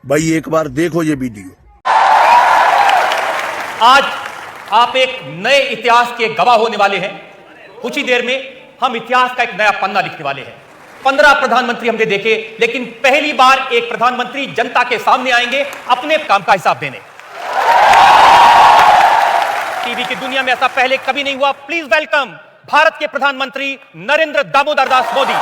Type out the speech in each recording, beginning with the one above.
भाई एक बार देखो ये वीडियो। आज आप एक नए इतिहास के गवाह होने वाले हैं। कुछ ही देर में हम इतिहास का एक नया पन्ना लिखने वाले हैं। 15 प्रधानमंत्री हमने देखे, लेकिन पहली बार एक प्रधानमंत्री जनता के सामने आएंगे अपने काम का हिसाब देने। टीवी की दुनिया में ऐसा पहले कभी नहीं हुआ। प्लीज वेलकम भारत के प्रधानमंत्री नरेंद्र दामोदर दास मोदी।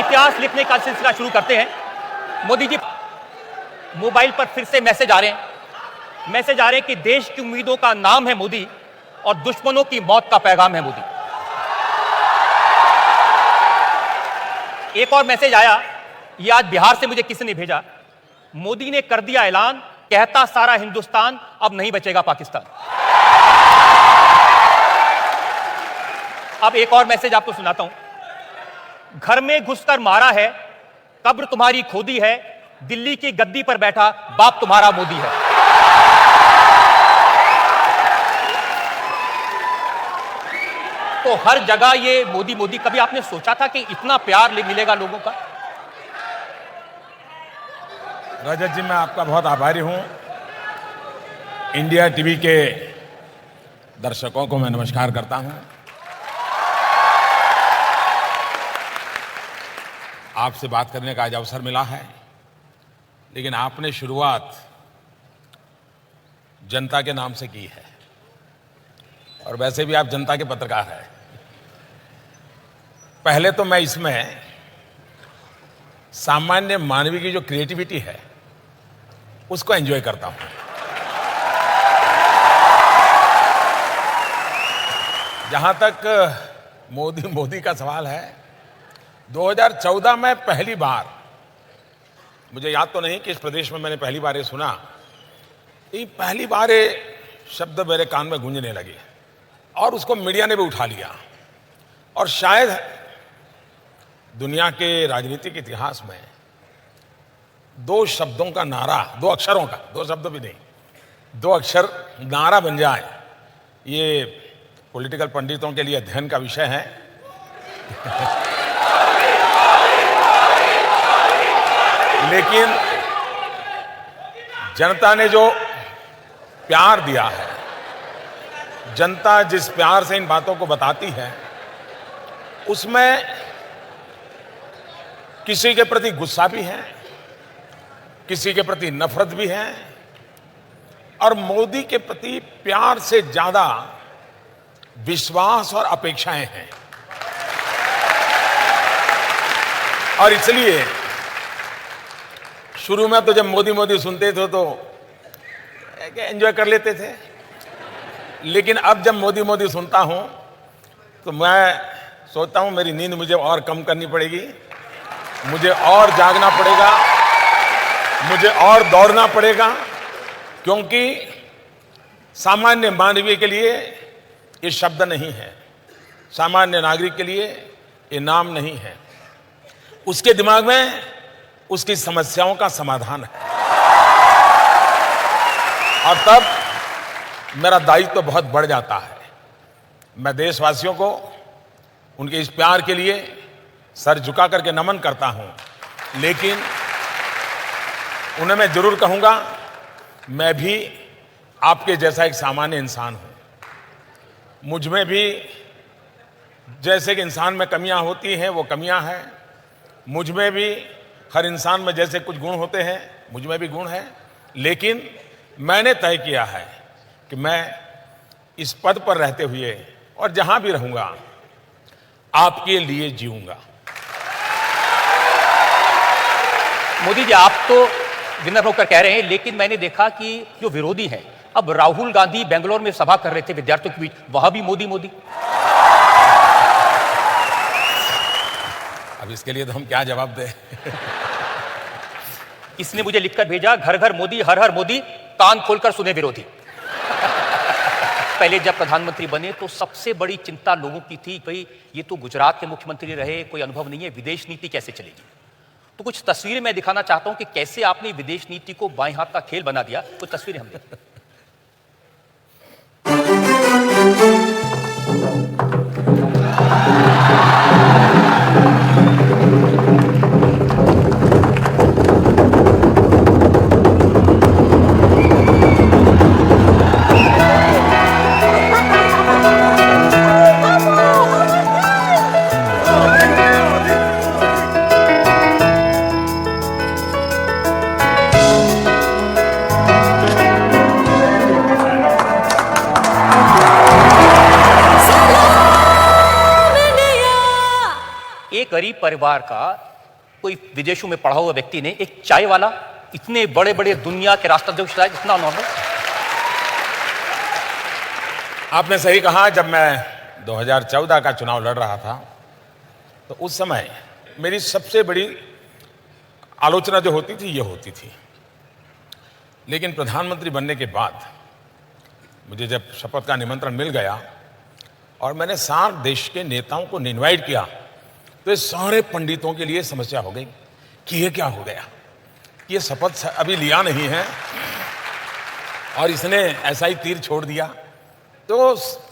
इतिहास लिखने का सिलसिला शुरू करते हैं। मोदी जी, मोबाइल पर फिर से मैसेज आ रहे हैं कि देश की उम्मीदों का नाम है मोदी और दुश्मनों की मौत का पैगाम है मोदी। एक और मैसेज आया, ये आज बिहार से मुझे किसी ने भेजा। मोदी ने कर दिया ऐलान, कहता सारा हिंदुस्तान अब नहीं बचेगा पाकिस्तान। अब एक और मैसेज आपको सुनाता हूं। घर में घुसकर मारा है, कब्र तुम्हारी खोदी है, दिल्ली की गद्दी पर बैठा बाप तुम्हारा मोदी है। तो हर जगह ये मोदी मोदी। कभी आपने सोचा था कि इतना प्यार मिलेगा लोगों का? रजत जी, मैं आपका बहुत आभारी हूं। इंडिया टीवी के दर्शकों को मैं नमस्कार करता हूं। आपसे बात करने का आज अवसर मिला है, लेकिन आपने शुरुआत जनता के नाम से की है और वैसे भी आप जनता के पत्रकार हैं। पहले तो मैं इसमें सामान्य मानवीय की जो क्रिएटिविटी है उसको एंजॉय करता हूं। जहां तक मोदी का सवाल है, 2014 में पहली बार, मुझे याद तो नहीं कि इस प्रदेश में मैंने पहली बार ये सुना, ये पहली बार ये शब्द मेरे कान में गूंजने लगे और उसको मीडिया ने भी उठा लिया। और शायद दुनिया के राजनीतिक इतिहास में दो शब्दों का नारा, दो अक्षरों का, दो शब्द भी नहीं, दो अक्षर नारा बन जाए, ये पॉलिटिकल पंडितों के लिए अध्ययन का विषय है। लेकिन जनता ने जो प्यार दिया है, जनता जिस प्यार से इन बातों को बताती है, उसमें किसी के प्रति गुस्सा भी है, किसी के प्रति नफरत भी है, और मोदी के प्रति प्यार से ज्यादा विश्वास और अपेक्षाएं हैं। और इसलिए शुरू में तो जब मोदी मोदी सुनते थे तो एंजॉय कर लेते थे, लेकिन अब जब मोदी मोदी सुनता हूं तो मैं सोचता हूं मेरी नींद मुझे और कम करनी पड़ेगी, मुझे और जागना पड़ेगा, मुझे और दौड़ना पड़ेगा, क्योंकि सामान्य मानवीय के लिए ये शब्द नहीं है, सामान्य नागरिक के लिए ये नाम नहीं है। उसके दिमाग में उसकी समस्याओं का समाधान है। और तब मेरा दायित्व तो बहुत बढ़ जाता है। मैं देशवासियों को उनके इस प्यार के लिए सर झुका करके नमन करता हूं, लेकिन उन्हें मैं जरूर कहूंगा, मैं भी आपके जैसा एक सामान्य इंसान हूं। मुझ में भी जैसे कि इंसान में कमियां होती हैं, वो कमियां हैं। मुझ में भी हर इंसान में जैसे कुछ गुण होते हैं, मुझ में भी गुण हैं। लेकिन मैंने तय किया है कि मैं इस पद पर रहते हुए और जहां भी रहूंगा, आपके लिए जीऊंगा। मोदी जी, आप तो विनम्र होकर कह रहे हैं, लेकिन मैंने देखा कि जो विरोधी हैं, अब राहुल गांधी बेंगलोर में सभा कर रहे थे विद्यार्थियों के बीच, वहां भी मोदी मोदी। अब इसके लिए तो हम क्या जवाब दें? इसने मुझे लिखकर भेजा, घर घर मोदी, हर हर मोदी, कान खोलकर सुने विरोधी। पहले जब प्रधानमंत्री बने तो सबसे बड़ी चिंता लोगों की थी, भाई ये तो गुजरात के मुख्यमंत्री रहे, कोई अनुभव नहीं है, विदेश नीति कैसे चलेगी। तो कुछ तस्वीरें मैं दिखाना चाहता हूं कि कैसे आपने विदेश नीति को बाएं हाथ का खेल बना दिया। कुछ तस्वीरें हम देखें। एक गरीब परिवार का कोई विदेशों में पढ़ा हुआ व्यक्ति ने एक चाय वाला इतने बड़े बड़े दुनिया के राष्ट्राध्यक्ष था, इतना नॉर्मल। आपने सही कहा, जब मैं 2014 का चुनाव लड़ रहा था तो उस समय मेरी सबसे बड़ी आलोचना जो होती थी ये होती थी। लेकिन प्रधानमंत्री बनने के बाद मुझे जब शपथ का निमंत्रण मिल गया और मैंने सार्क देश के नेताओं को इनवाइट किया, तो ये सारे पंडितों के लिए समस्या हो गई कि ये क्या हो गया, ये शपथ अभी लिया नहीं है और इसने ऐसा ही तीर छोड़ दिया। तो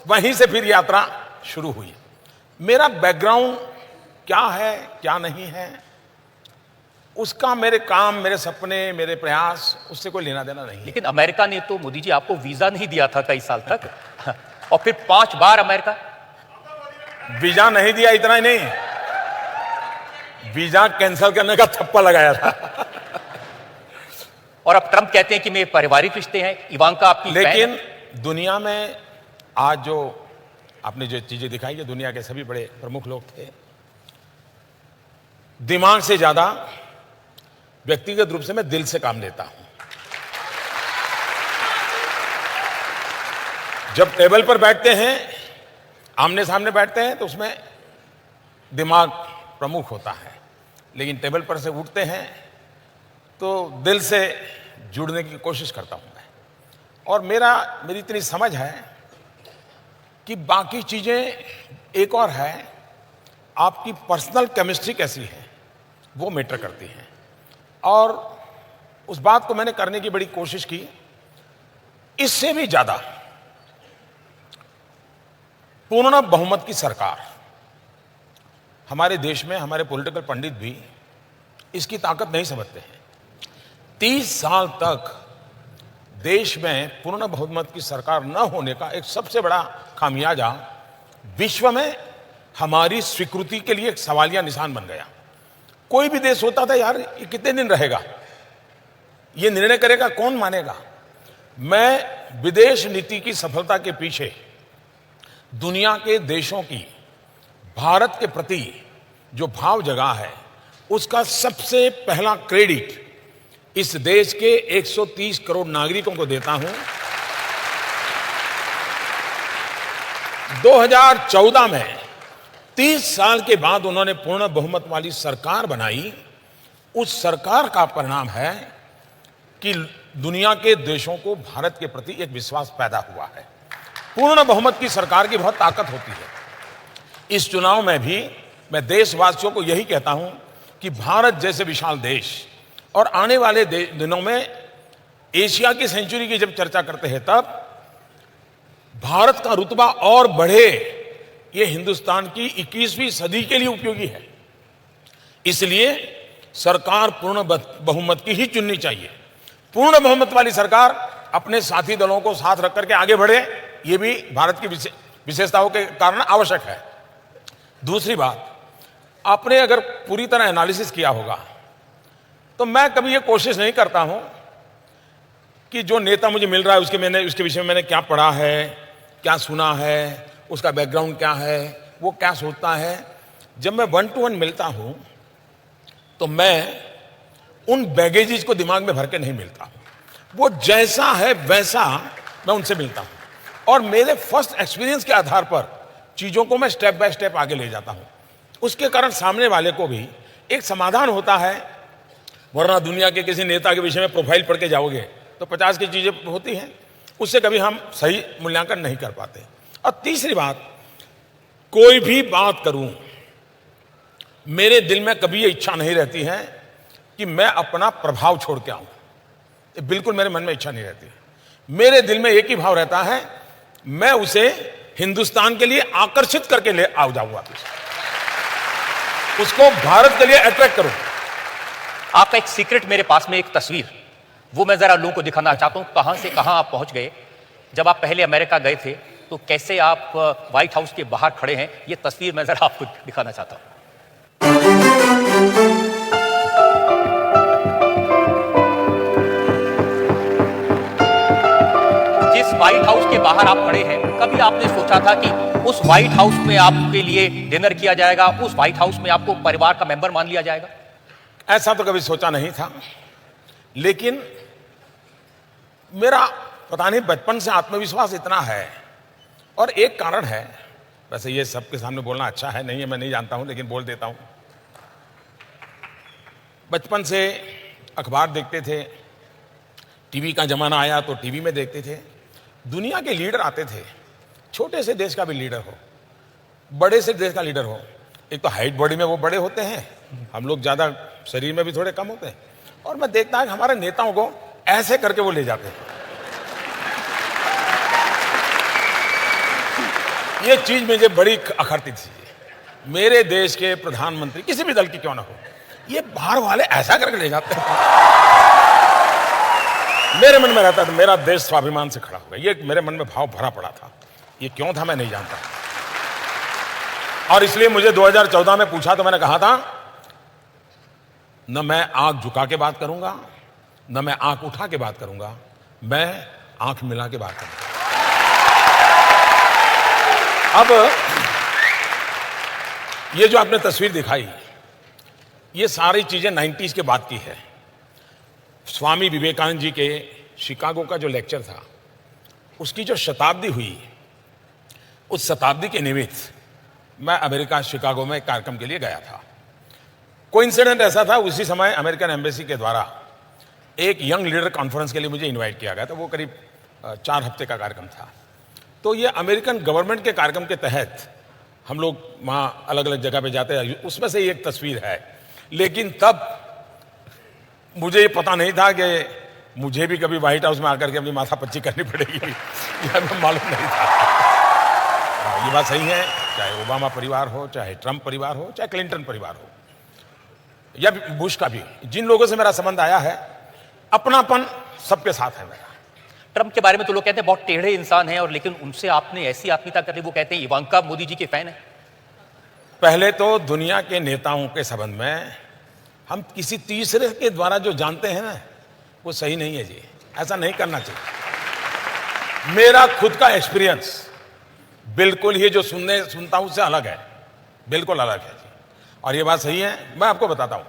वहीं से फिर यात्रा शुरू हुई। मेरा बैकग्राउंड क्या है क्या नहीं है उसका मेरे काम, मेरे सपने, मेरे प्रयास, उससे कोई लेना देना नहीं। लेकिन अमेरिका ने तो मोदी जी आपको वीजा नहीं दिया था कई साल तक, और फिर 5 बार अमेरिका। वीजा नहीं दिया, इतना ही नहीं, वीजा कैंसिल करने का थप्पा लगाया था। और अब ट्रंप कहते हैं कि मेरे पारिवारिक रिश्ते हैं, इवांका आपकी। लेकिन दुनिया में आज जो आपने जो चीजें दिखाई है, दुनिया के सभी बड़े प्रमुख लोग थे। दिमाग से ज्यादा व्यक्तिगत रूप से मैं दिल से काम लेता हूं। जब टेबल पर बैठते हैं, आमने सामने बैठते हैं, तो उसमें दिमाग प्रमुख होता है, लेकिन टेबल पर से उठते हैं तो दिल से जुड़ने की कोशिश करता हूं मैं। और मेरी इतनी समझ है कि बाकी चीजें एक और है, आपकी पर्सनल केमिस्ट्री कैसी है वो मैटर करती है। और उस बात को मैंने करने की बड़ी कोशिश की। इससे भी ज्यादा पूर्ण बहुमत की सरकार, हमारे देश में हमारे पॉलिटिकल पंडित भी इसकी ताकत नहीं समझते हैं। 30 साल तक देश में पूर्ण बहुमत की सरकार न होने का एक सबसे बड़ा खामियाजा विश्व में हमारी स्वीकृति के लिए एक सवालिया निशान बन गया। कोई भी देश होता था, यार ये कितने दिन रहेगा, ये निर्णय करेगा कौन, मानेगा। मैं विदेश नीति की सफलता के पीछे दुनिया के देशों की भारत के प्रति जो भाव जगा है उसका सबसे पहला क्रेडिट इस देश के 130 करोड़ नागरिकों को देता हूं। 2014 में 30 साल के बाद उन्होंने पूर्ण बहुमत वाली सरकार बनाई। उस सरकार का परिणाम है कि दुनिया के देशों को भारत के प्रति एक विश्वास पैदा हुआ है। पूर्ण बहुमत की सरकार की बहुत ताकत होती है। इस चुनाव में भी मैं देशवासियों को यही कहता हूं कि भारत जैसे विशाल देश, और आने वाले दिनों में एशिया की सेंचुरी की जब चर्चा करते हैं तब भारत का रुतबा और बढ़े, ये हिंदुस्तान की 21वीं सदी के लिए उपयोगी है। इसलिए सरकार पूर्ण बहुमत की ही चुननी चाहिए। पूर्ण बहुमत वाली सरकार अपने साथी दलों को साथ रख करके आगे बढ़े, ये भी भारत की विशेषताओं के कारण आवश्यक है। दूसरी बात, आपने अगर पूरी तरह एनालिसिस किया होगा तो मैं कभी ये कोशिश नहीं करता हूं कि जो नेता मुझे मिल रहा है उसके विषय में मैंने क्या पढ़ा है, क्या सुना है, उसका बैकग्राउंड क्या है, वो क्या सोचता है। जब मैं 1 to 1 मिलता हूं तो मैं उन बैगेजेस को दिमाग में भर के नहीं मिलता हूं। वो जैसा है वैसा मैं उनसे मिलता हूं और मेरे फर्स्ट एक्सपीरियंस के आधार पर चीजों को मैं स्टेप बाय स्टेप आगे ले जाता हूं। उसके कारण सामने वाले को भी एक समाधान होता है। वरना दुनिया के किसी नेता के विषय में प्रोफाइल पढ़ के जाओगे तो 50 की चीजें होती हैं, उससे कभी हम सही मूल्यांकन नहीं कर पाते। और तीसरी बात, कोई भी बात करूं, मेरे दिल में कभी ये इच्छा नहीं रहती है कि मैं अपना प्रभाव छोड़ के आऊं। ये बिल्कुल मेरे मन में इच्छा नहीं रहती। मेरे दिल में एक ही भाव रहता है, मैं उसे हिंदुस्तान के लिए आकर्षित करके ले आ जाऊं, वापस उसको भारत के लिए अट्रैक्ट करूं। आपका एक सीक्रेट मेरे पास में एक तस्वीर, वो मैं जरा लोगों को दिखाना चाहता हूं। कहां से कहां आप पहुंच गए। जब आप पहले अमेरिका गए थे तो कैसे आप व्हाइट हाउस के बाहर खड़े हैं, ये तस्वीर मैं जरा आपको दिखाना चाहता हूं। जिस व्हाइट हाउस के बाहर आप खड़े हैं, कभी आपने सोचा था कि उस व्हाइट हाउस में आपके लिए डिनर किया जाएगा, उस व्हाइट हाउस में आपको परिवार का मेंबर मान लिया जाएगा? ऐसा तो कभी सोचा नहीं था, लेकिन मेरा पता नहीं बचपन से आत्मविश्वास इतना है। और एक कारण है, वैसे ये सबके सामने बोलना अच्छा है नहीं है मैं नहीं जानता हूं, लेकिन बोल देता हूं। बचपन से अखबार देखते थे, टीवी का जमाना आया तो टीवी में देखते थे, दुनिया के लीडर आते थे, छोटे से देश का भी लीडर हो, बड़े से देश का लीडर हो। एक तो हाइट बॉडी में वो बड़े होते हैं, हम लोग ज्यादा शरीर में भी थोड़े कम होते हैं, और मैं देखता हूं कि हमारे नेताओं को ऐसे करके वो ले जाते हैं। ये चीज मुझे बड़ी अखरती थी। मेरे देश के प्रधानमंत्री किसी भी दल की क्यों ना हो, ये बाहर वाले ऐसा करके ले जाते हैं। मेरे मन में रहता था मेरा देश स्वाभिमान से खड़ा होगा, ये मेरे मन में भाव भरा पड़ा था। ये क्यों था मैं नहीं जानता, और इसलिए मुझे 2014 में पूछा तो मैंने कहा था, न मैं आंख झुका के बात करूंगा, न मैं आंख उठा के बात करूंगा, मैं आंख मिला के बात करूंगा। अब ये जो आपने तस्वीर दिखाई, ये सारी चीजें 90s के बाद की है। स्वामी विवेकानंद जी के शिकागो का जो लेक्चर था, उसकी जो शताब्दी हुई, उस शताब्दी के निमित्त मैं अमेरिका शिकागो में एक कार्यक्रम के लिए गया था। कोइंसिडेंट ऐसा था, उसी समय अमेरिकन एम्बेसी के द्वारा एक यंग लीडर कॉन्फ्रेंस के लिए मुझे इनवाइट किया गया था। वो करीब 4 हफ्ते का कार्यक्रम था। तो ये अमेरिकन गवर्नमेंट के कार्यक्रम के तहत हम लोग वहाँ अलग अलग जगह पे जाते हैं, उसमें से एक तस्वीर है। लेकिन तब मुझे ये पता नहीं था कि मुझे भी कभी व्हाइट हाउस में आकर के अपनी माथापच्ची करनी पड़ेगी, यह हमें मालूम नहीं था। ये बात सही है, चाहे ओबामा परिवार हो, चाहे ट्रंप परिवार हो, चाहे क्लिंटन परिवार हो, या बुश का भी, जिन लोगों से मेरा संबंध आया है, अपनापन सबके साथ है मेरा। ट्रंप के बारे में तो लोग कहते हैं बहुत टेढ़े इंसान हैं, और लेकिन उनसे आपने ऐसी आत्मीयता कर ली, वो कहते हैं इवांका मोदी जी के फैन है। पहले तो दुनिया के नेताओं के संबंध में हम किसी तीसरे के द्वारा जो जानते हैं ना, वो सही नहीं है जी, ऐसा नहीं करना चाहिए। मेरा खुद का एक्सपीरियंस बिल्कुल ये जो सुनता हूं उससे अलग है, बिल्कुल अलग है जी। और ये बात सही है, मैं आपको बताता हूं।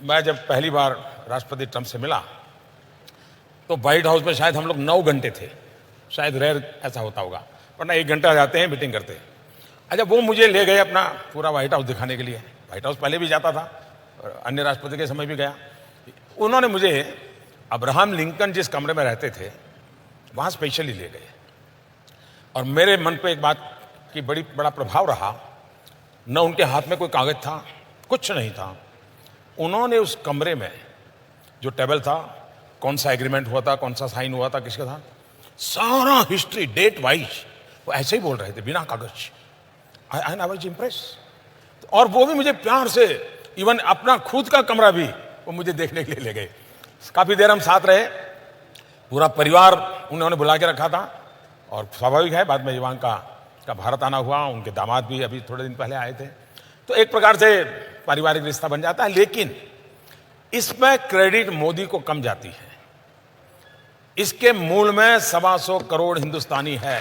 मैं जब पहली बार राष्ट्रपति ट्रंप से मिला तो व्हाइट हाउस में शायद हम लोग 9 घंटे थे, शायद रेयर ऐसा होता होगा, वरना 1 घंटा जाते हैं मीटिंग करते हैं। अच्छा, वो मुझे ले गए अपना पूरा व्हाइट हाउस दिखाने के लिए। व्हाइट हाउस पहले भी जाता था और अन्य राष्ट्रपति के समय भी गया। उन्होंने मुझे अब्राहम लिंकन जिस कमरे में रहते थे वहाँ स्पेशली ले गए, और मेरे मन पे एक बात की बड़ा प्रभाव रहा। न उनके हाथ में कोई कागज था, कुछ नहीं था। उन्होंने उस कमरे में जो टेबल था, कौन सा एग्रीमेंट हुआ था, कौन सा साइन हुआ था, किसका था, सारा हिस्ट्री डेट वाइज वो ऐसे ही बोल रहे थे, बिना कागज। I was impressed. और वो भी मुझे प्यार से, इवन अपना खुद का कमरा भी वो मुझे देखने के लिए ले गए। काफी देर हम साथ रहे, पूरा परिवार उन्होंने बुला के रखा था। और स्वाभाविक है, बाद में इवांका का भारत आना हुआ, उनके दामाद भी अभी थोड़े दिन पहले आए थे, तो एक प्रकार से पारिवारिक रिश्ता बन जाता है। लेकिन इसमें क्रेडिट मोदी को कम जाती है। इसके मूल में 125 करोड़ हिंदुस्तानी है।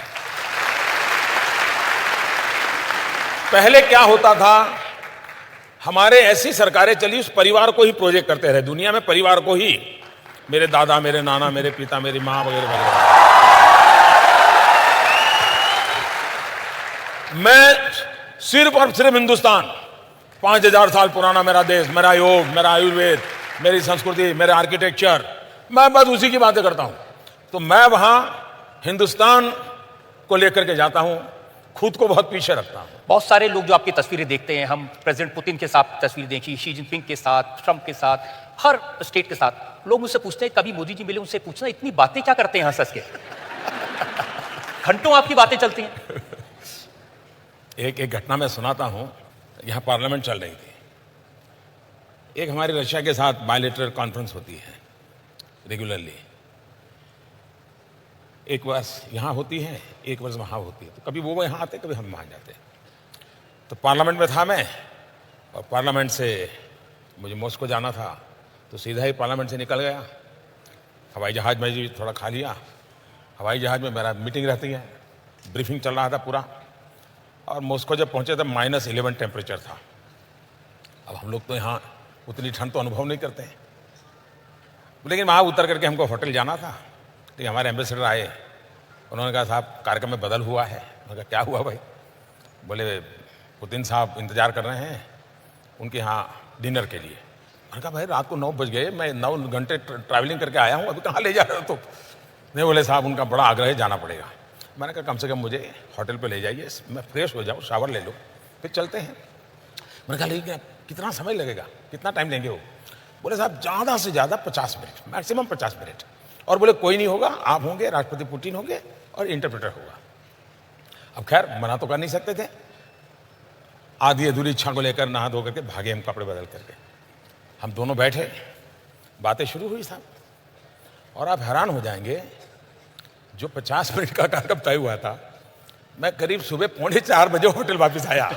पहले क्या होता था हमारे ऐसी सरकारें चली, उस परिवार को ही प्रोजेक्ट करते रहे, दुनिया में परिवार को ही, मेरे दादा, मेरे नाना, मेरे पिता, मेरी मां वगैरह वगैरह। मैं सिर्फ और सिर्फ हिंदुस्तान, 5000 साल पुराना मेरा देश, मेरा योग, मेरा आयुर्वेद, मेरी संस्कृति, मेरे आर्किटेक्चर, मैं बस उसी की बातें करता हूं। तो मैं वहां हिंदुस्तान को लेकर के जाता हूं, खुद को बहुत पीछे रखता हूं। बहुत सारे लोग जो आपकी तस्वीरें देखते हैं, हम प्रेसिडेंट पुतिन के साथ तस्वीर देखी, शी जिनपिंग के साथ, ट्रंप के साथ, हर स्टेट के साथ, लोग मुझसे पूछते हैं कभी मोदी जी मिले, उनसे पूछना इतनी बातें क्या करते हैं हंस हंस के। घंटों आपकी बातें चलती हैं। एक घटना मैं सुनाता हूं। यहां पार्लियामेंट चल रही थी, एक हमारी रशिया के साथ बायलैटरल कॉन्फ्रेंस होती है रेगुलरली, एक वर्ष यहां होती है, एक वर्ष वहां होती है। तो कभी वो यहां आते, कभी हम वहां जाते। तो पार्लियामेंट में था मैं, और पार्लियामेंट से मुझे मॉस्को जाना था, तो सीधा ही पार्लियामेंट से निकल गया। हवाई जहाज में जी थोड़ा खा लिया। हवाई जहाज में मेरा मीटिंग रहती है, ब्रीफिंग चल रहा था पूरा। और मॉस्को जब पहुंचे तब -11 टेम्परेचर था। अब हम लोग तो यहाँ उतनी ठंड तो अनुभव नहीं करते हैं, लेकिन वहाँ उतर करके हमको होटल जाना था। तो हमारे एम्बेसडर आए, उन्होंने कहा साहब कार्यक्रम में बदल हुआ है। मैंने कहा क्या हुआ भाई? बोले पुतिन साहब इंतजार कर रहे हैं उनके यहाँ डिनर के लिए। मैंने कहा भाई रात को 9 बज गए, मैं 9 घंटे ट्रैवलिंग करके आया हूँ, अभी कहाँ ले जा रहे हो? तो नहीं, बोले साहब उनका बड़ा आग्रह है, जाना पड़ेगा। मैंने कहा कम से कम मुझे होटल पे ले जाइए, मैं फ्रेश हो जाऊँ, शावर ले लो, फिर चलते हैं। मैंने कहा लेकिन कितना समय लगेगा, कितना टाइम लेंगे वो? बोले साहब ज़्यादा से ज़्यादा 50 मिनट, मैक्सिमम 50 मिनट। और बोले कोई नहीं होगा, आप होंगे, राष्ट्रपति पुतिन होंगे और इंटरप्रेटर होगा। अब खैर मना तो कर नहीं सकते थे। आधी अधूरी इच्छा को लेकर नहा धो करके भागे हम, कपड़े बदल करके। हम दोनों बैठे, बातें शुरू हुई साहब, और आप हैरान हो जाएंगे, जो 50 मिनट का कार्यक्रम तय हुआ था, मैं करीब सुबह 3:45 बजे होटल वापस आया।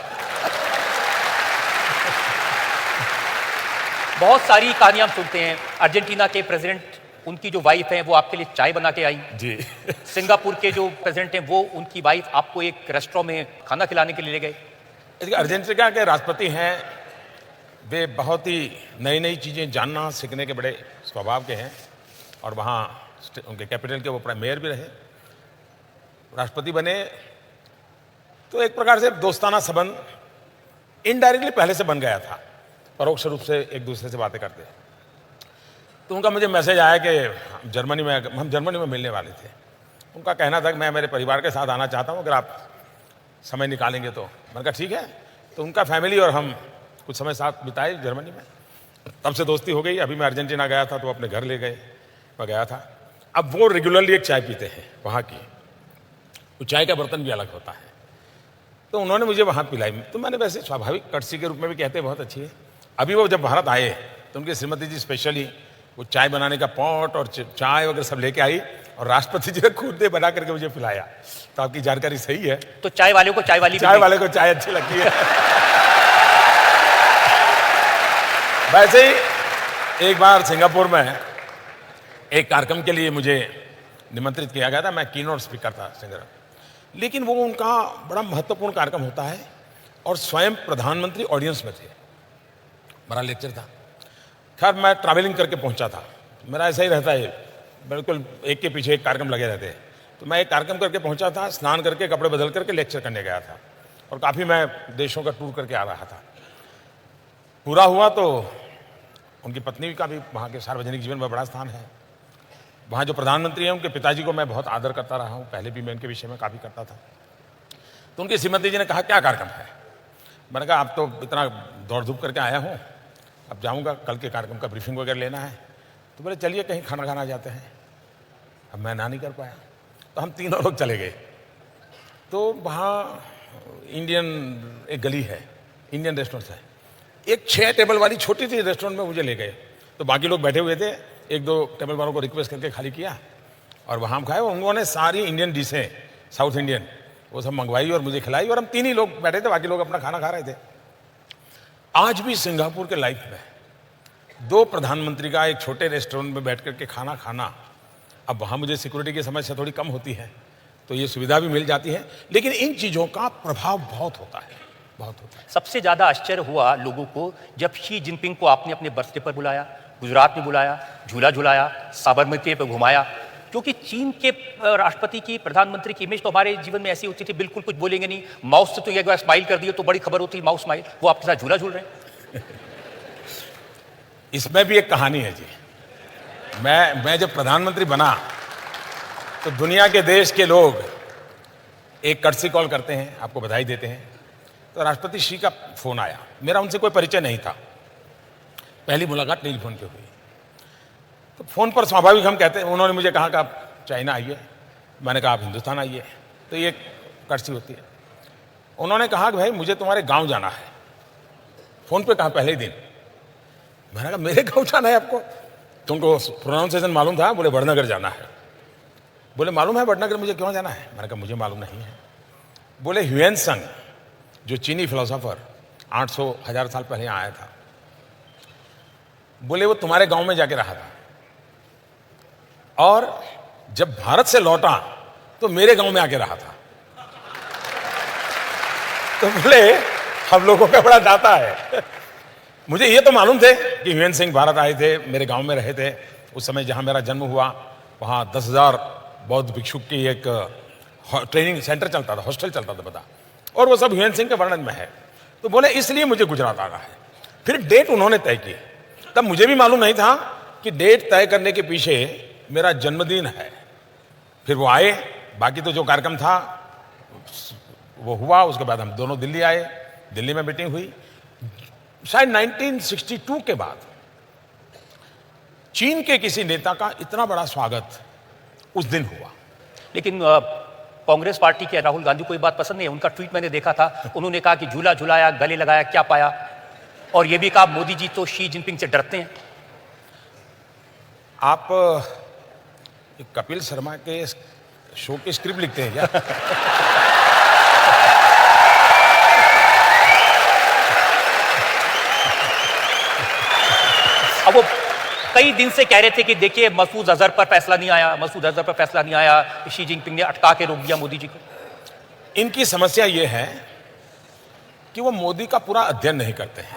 बहुत सारी कहानियां हम सुनते हैं। अर्जेंटीना के प्रेसिडेंट, उनकी जो वाइफ है वो आपके लिए चाय बना के आई जी। सिंगापुर के जो प्रेसिडेंट हैं, वो उनकी वाइफ आपको एक रेस्टोरेंट में खाना खिलाने के लिए ले गए। अर्जेंटीना के राष्ट्रपति हैं, वे बहुत ही नई नई चीज़ें जानना सीखने के बड़े स्वभाव के हैं, और वहाँ उनके कैपिटल के वो मेयर भी रहे, राष्ट्रपति बने। तो एक प्रकार से दोस्ताना संबंध इनडायरेक्टली पहले से बन गया था, परोक्ष रूप से एक दूसरे से बातें करते। तो उनका मुझे मैसेज आया कि हम जर्मनी में मिलने वाले थे। उनका कहना था कि मैं मेरे परिवार के साथ आना चाहता हूँ, अगर आप समय निकालेंगे तो। मैंने कहा ठीक है। तो उनका फैमिली और हम कुछ समय साथ बिताए जर्मनी में, तब से दोस्ती हो गई। अभी मैं अर्जेंटीना गया था तो अपने घर ले गए, मैं गया था। अब वो रेगुलरली एक चाय पीते हैं वहाँ की, वो चाय का बर्तन भी अलग होता है। तो उन्होंने मुझे वहाँ पिलाई, तो मैंने वैसे स्वाभाविक कर्टसी के रूप में भी कहते हैं बहुत अच्छी है। अभी वो जब भारत आए तो उनकी श्रीमती जी स्पेशली वो चाय बनाने का पॉट और चाय वगैरह सब लेके आई, और राष्ट्रपति जी ने खुद ने बना करके मुझे पिलाया। तो आपकी जानकारी सही है। तो चाय वाले को चाय वाले को चाय अच्छी लगती है। वैसे ही एक बार सिंगापुर में एक कार्यक्रम के लिए मुझे निमंत्रित किया गया था, मैं कीनोट स्पीकर था सिंगापुर, लेकिन वो उनका बड़ा महत्वपूर्ण कार्यक्रम होता है, और स्वयं प्रधानमंत्री ऑडियंस में थे, बड़ा लेक्चर था। खैर मैं ट्रैवलिंग करके पहुंचा था, मेरा ऐसा ही रहता है, बिल्कुल एक के पीछे एक कार्यक्रम लगे रहते हैं। तो मैं एक कार्यक्रम करके पहुंचा था, स्नान करके कपड़े बदल करके लेक्चर करने गया था, और काफ़ी मैं देशों का टूर करके आ रहा था। पूरा हुआ तो उनकी पत्नी का भी वहाँ के सार्वजनिक जीवन में बड़ा स्थान है। वहाँ जो प्रधानमंत्री हैं उनके पिताजी को मैं बहुत आदर करता रहा हूँ, पहले भी मैं उनके विषय में काफ़ी करता था। तो उनकी श्रीमती जी ने कहा क्या कार्यक्रम है? मैंने कहा आप तो इतना दौड़ धूप करके आया हूँ, अब जाऊँगा, कल के कार्यक्रम का ब्रीफिंग वगैरह लेना है। तो बोले चलिए कहीं खाना खाना जाते हैं। अब मैं ना नहीं कर पाया, तो हम तीनों लोग चले गए। तो वहाँ इंडियन एक गली है, इंडियन रेस्टोरेंट है, एक 6 टेबल वाली छोटी सी रेस्टोरेंट में मुझे ले गए। तो बाकी लोग बैठे हुए थे, 1-2 टेबल वालों को रिक्वेस्ट करके खाली किया, और वहाँ हम खाए। उन्होंने सारी इंडियन डिशें, साउथ इंडियन, वो सब मंगवाई और मुझे खिलाई, और हम 3 ही लोग बैठे थे, बाकी लोग अपना खाना खा रहे थे। आज भी सिंगापुर के लाइफ में 2 प्रधानमंत्री का एक छोटे रेस्टोरेंट में बैठ करके खाना खाना, अब वहाँ मुझे सिक्योरिटी की समस्या थोड़ी कम होती है, तो ये सुविधा भी मिल जाती है, लेकिन इन चीज़ों का प्रभाव बहुत होता है। बहुत होता है। सबसे ज्यादा आश्चर्य हुआ लोगों को जब शी जिनपिंग को आपने अपने बर्थडे पर बुलाया, गुजरात में बुलाया, झूला झुलाया, साबरमती पे घुमाया। क्योंकि चीन के राष्ट्रपति की, प्रधानमंत्री की इमेज तो हमारे जीवन में ऐसी होती थी, बिल्कुल कुछ बोलेंगे नहीं, माउस से तो एक बार स्माइल कर दिए तो बड़ी खबर होती, माउस स्माइल। वो आपके साथ झूला झूल रहे हैं। इसमें भी एक कहानी है जी। मैं जब प्रधानमंत्री बना तो दुनिया के देश के लोग एक कर्टसी कॉल करते हैं, आपको बधाई देते हैं। तो राष्ट्रपति श्री का फोन आया, मेरा उनसे कोई परिचय नहीं था, पहली मुलाकात टेलीफोन पे हुई। तो फोन पर स्वाभाविक हम कहते हैं, उन्होंने मुझे कहा कि आप चाइना आइए, मैंने कहा आप हिंदुस्तान आइए, तो ये कर्टसी होती है। उन्होंने कहा कि भाई मुझे तुम्हारे गांव जाना है, फोन पे कहा पहले ही दिन। मैंने कहा मेरे गांव जाना है आपको? तुमको प्रोनाउंसिएशन मालूम था? बोले वडनगर जाना है। बोले मालूम है वडनगर, मुझे क्यों जाना है? मैंने कहा मुझे मालूम नहीं है। बोले ह्यूएन त्सांग जो चीनी फिलोसोफर 800-1000 साल पहले आया था, बोले वो तुम्हारे गांव में जाके रहा था और जब भारत से लौटा तो मेरे गांव में आके रहा था। तो बोले हम लोगों पे बड़ा जाता है। मुझे ये तो मालूम थे कि ह्यूएन सिंह भारत आए थे, मेरे गांव में रहे थे। उस समय जहां मेरा जन्म हुआ वहां 10,000 बौद्ध भिक्षुक की एक ट्रेनिंग सेंटर चलता था, हॉस्टल चलता था बता, और वो सब ह्यूएन सिंह के वर्णन में है। तो बोले इसलिए मुझे गुजरात आना है। फिर डेट उन्होंने तय की, तब मुझे भी मालूम नहीं था कि डेट तय करने के पीछे मेरा जन्मदिन है। फिर वो आए, बाकी तो जो कार्यक्रम था वो हुआ। उसके बाद हम दोनों दिल्ली आए, दिल्ली में मीटिंग हुई। शायद 1962 के बाद चीन के किसी नेता का इतना बड़ा स्वागत उस दिन हुआ। लेकिन कांग्रेस पार्टी के राहुल गांधी को ये बात पसंद नहीं है। उनका ट्वीट मैंने देखा था, उन्होंने कहा कि झूला झुलाया, गले लगाया, क्या पाया? और ये भी कहा मोदी जी तो शी जिनपिंग से डरते हैं। आप कपिल शर्मा के शो की स्क्रिप्ट लिखते हैं क्या? अब वो कई दिन से कह रहे थे कि देखिए मसूद अजहर पर फैसला नहीं आया, मसूद अजहर पर फैसला नहीं आया, शी जिनपिंग ने अटका के रोक दिया मोदी जी को। इनकी समस्या ये है कि वो मोदी का पूरा अध्ययन नहीं करते हैं।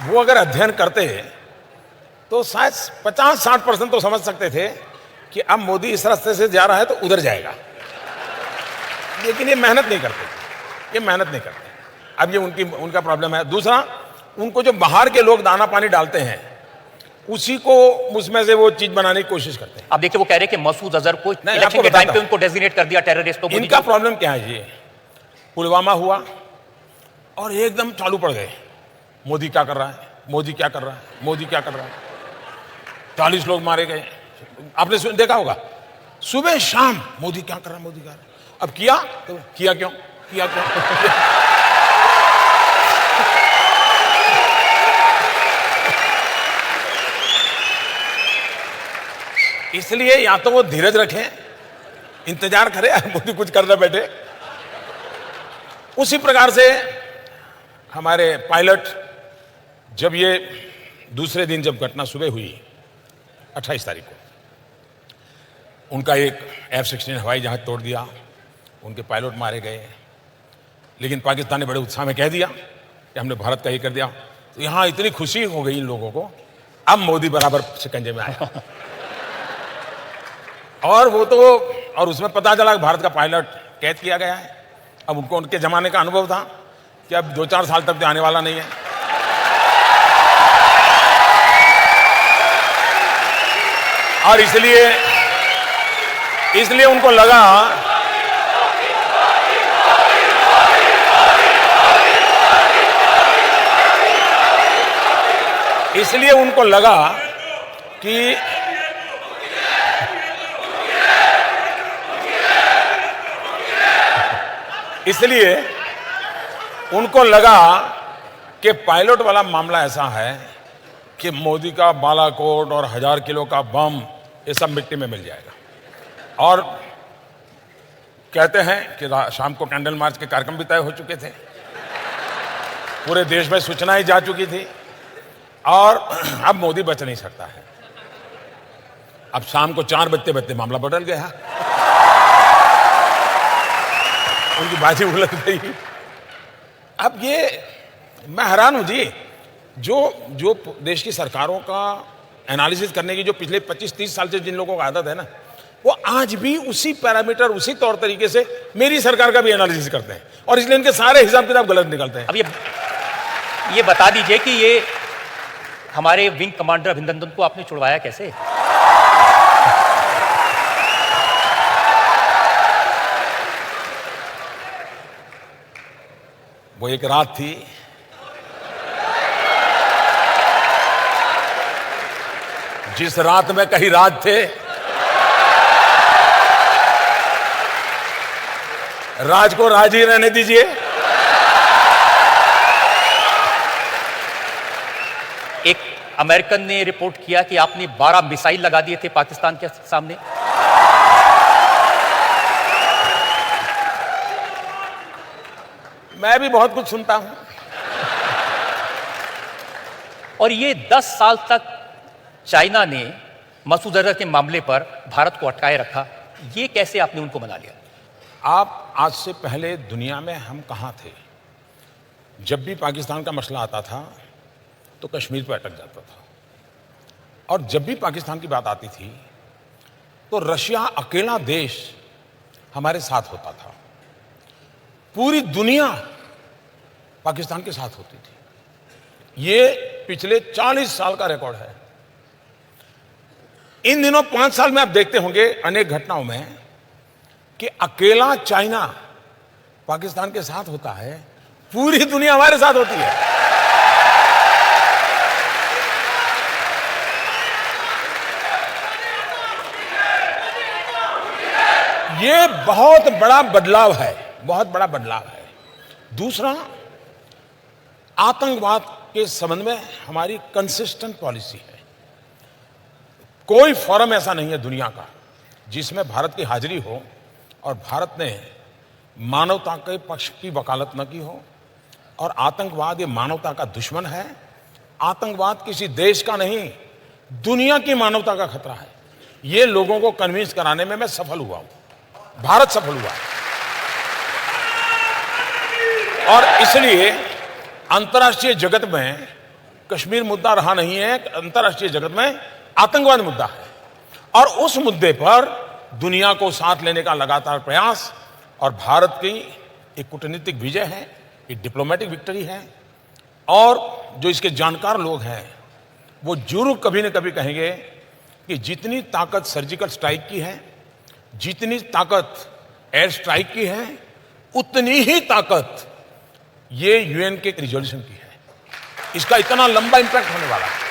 वो अगर अध्ययन करते तो शायद 50-60% तो समझ सकते थे कि अब मोदी इस रास्ते से जा रहा है तो उधर जाएगा। लेकिन ये मेहनत नहीं करते, अब ये उनका प्रॉब्लम है। दूसरा, उनको जो बाहर के लोग दाना पानी डालते हैं उसी को उसमें से वो चीज बनाने की कोशिश करते हैं। अब देखिए वो कह रहे हैं कि मसूद अजहर को इलेक्शन के टाइम पे उनको डेजिग्नेट कर दिया टेररिस्ट। तो इनका प्रॉब्लम क्या है? ये पुलवामा हुआ और एकदम चालू पड़ गए, मोदी क्या कर रहा है, मोदी क्या कर रहा है, मोदी क्या कर रहा है। 40 लोग मारे गए, आपने देखा होगा, सुबह शाम मोदी क्या कर रहा है, मोदी क्या कर रहा है। अब किया तो किया क्यों? इसलिए या तो वो धीरज रखें, इंतजार करें मोदी कुछ करने बैठे। उसी प्रकार से हमारे पायलट, जब ये दूसरे दिन जब घटना सुबह हुई 28 तारीख को, उनका एक F-16 हवाई जहाज तोड़ दिया, उनके पायलट मारे गए। लेकिन पाकिस्तान ने बड़े उत्साह में कह दिया कि हमने भारत का ये कर दिया। तो यहां इतनी खुशी हो गई इन लोगों को, अब मोदी बराबर शिकंजे में आया। और वो तो, और उसमें पता चला कि भारत का पायलट कैद किया गया है। अब उनको उनके जमाने का अनुभव था कि अब 2-4 साल तक तो आने वाला नहीं है। और इसलिए उनको लगा कि पायलट वाला मामला ऐसा है कि मोदी का बालाकोट और 1000 किलो का बम ये सब मिट्टी में मिल जाएगा। और कहते हैं कि शाम को कैंडल मार्च के कार्यक्रम भी तय हो चुके थे, पूरे देश में सूचनाएं जा चुकी थी, और अब मोदी बच नहीं सकता है। अब शाम को 4 बजते मामला बदल गया। उनकी बाजी उलट गई। अब ये मैं हैरान हूं जी, जो देश की सरकारों का एनालिसिस करने की जो पिछले 25-30 साल से जिन लोगों का आदत है ना, वो आज भी उसी पैरामीटर, उसी तौर तरीके से मेरी सरकार का भी एनालिसिस करते हैं, और इसलिए इनके सारे हिसाब किताब गलत निकलते हैं। अब ये बता दीजिए कि ये हमारे विंग कमांडर अभिनंदन को आपने छुड़वाया कैसे? वो एक रात थी, जिस रात में कहीं राज थे, राज को राज ही रहने दीजिए। एक अमेरिकन ने रिपोर्ट किया कि आपने 12 मिसाइल लगा दिए थे पाकिस्तान के सामने। मैं भी बहुत कुछ सुनता हूं। और ये 10 साल तक चाइना ने मसूद अजहर के मामले पर भारत को अटकाए रखा, ये कैसे आपने उनको मना लिया? आप आज से पहले दुनिया में हम कहां थे? जब भी पाकिस्तान का मसला आता था तो कश्मीर पर अटक जाता था, और जब भी पाकिस्तान की बात आती थी तो रशिया अकेला देश हमारे साथ होता था। पूरी दुनिया पाकिस्तान के साथ होती थी। ये पिछले 40 साल का रिकॉर्ड है। इन दिनों 5 साल में आप देखते होंगे अनेक घटनाओं में कि अकेला चाइना पाकिस्तान के साथ होता है, पूरी दुनिया हमारे साथ होती है। ये बहुत बड़ा बदलाव है, बहुत बड़ा बदलाव है। दूसरा, आतंकवाद के संबंध में हमारी कंसिस्टेंट पॉलिसी है। कोई फोरम ऐसा नहीं है दुनिया का जिसमें भारत की हाजिरी हो और भारत ने मानवता के पक्ष की वकालत न की हो। और आतंकवाद ये मानवता का दुश्मन है। आतंकवाद किसी देश का नहीं, दुनिया की मानवता का खतरा है। ये लोगों को कन्विंस कराने में मैं सफल हुआ हूं, भारत सफल हुआ है। और इसलिए अंतर्राष्ट्रीय जगत में कश्मीर मुद्दा रहा नहीं है, अंतर्राष्ट्रीय जगत में आतंकवाद मुद्दा है। और उस मुद्दे पर दुनिया को साथ लेने का लगातार प्रयास, और भारत की एक कूटनीतिक विजय है, एक डिप्लोमेटिक विक्ट्री है। और जो इसके जानकार लोग हैं वो जरूर कभी न कभी कहेंगे कि जितनी ताकत सर्जिकल स्ट्राइक की है, जितनी ताकत एयर स्ट्राइक की है, उतनी ही ताकत ये यूएन के रिजोल्यूशन की है। इसका इतना लंबा इंपैक्ट होने वाला है।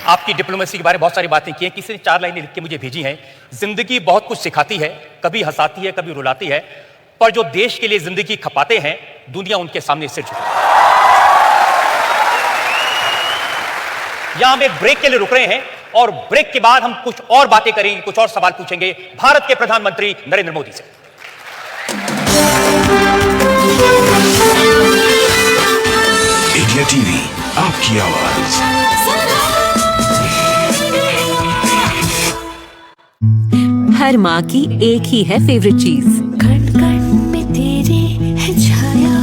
आपकी डिप्लोमेसी के बारे में बहुत सारी बातें की हैं। किसी ने 4 लाइनें लिख के मुझे भेजी हैं। जिंदगी बहुत कुछ सिखाती है, कभी हंसाती है, कभी रुलाती है, पर जो देश के लिए जिंदगी खपाते हैं, दुनिया उनके सामने सिर झुकाती है। यहां हम एक ब्रेक के लिए रुक रहे हैं, और ब्रेक के बाद हम कुछ और बातें करेंगे, कुछ और सवाल पूछेंगे भारत के प्रधानमंत्री नरेंद्र मोदी से। इंडिया टीवी, आपकी आवाज। हर माँ की एक ही है फेवरेट चीज, कण कण में तेरे है छाया,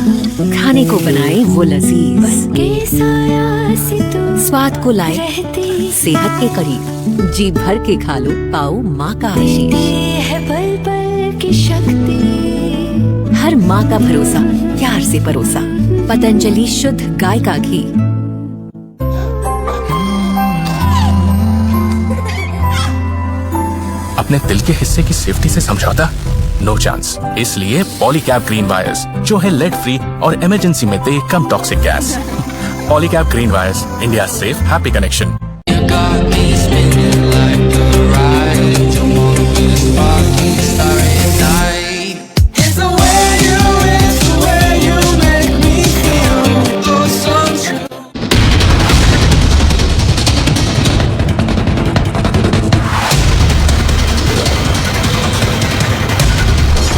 खाने को बनाए वो लजीज, के साया से तू स्वाद को लाए रहती, सेहत के करीब, जी भर के खा लो, पाओ माँ का आशीष। है पल पल की शक्ति, हर माँ का भरोसा प्यार से परोसा, पतंजलि शुद्ध गाय का घी। अपने दिल के हिस्से की सेफ्टी से समझौता? No chance. इसलिए पॉलीकैब ग्रीन वायर्स, जो है लेड फ्री और इमरजेंसी में दे कम toxic gas. Polycab green wires, India safe happy connection.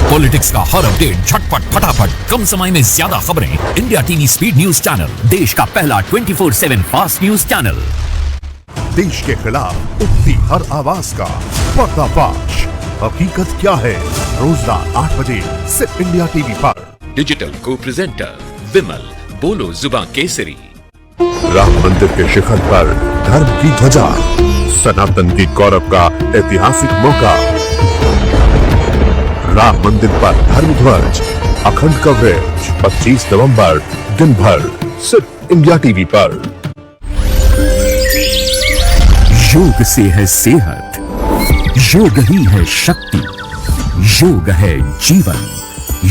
Politics का हर अपडेट झटपट फटाफट कम समय में ज्यादा खबरें। India TV speed news channel, देश का पहला 24/7 फास्ट न्यूज चैनल। देश के खिलाफ उठती हर आवाज का पर्दाफाश, हकीकत क्या है, रोज रात 8 बजे सिर्फ इंडिया टीवी पर। डिजिटल को प्रेजेंटर विमल, बोलो जुबान केसरी। राम मंदिर के शिखर पर धर्म की ध्वजा, सनातन की गौरव का ऐतिहासिक मौका। राम मंदिर पर धर्म ध्वज, अखंड कवरेज 25 नवंबर दिन भर सिर्फ इंडिया टीवी पर। योग से है सेहत, योग ही है शक्ति, योग है जीवन,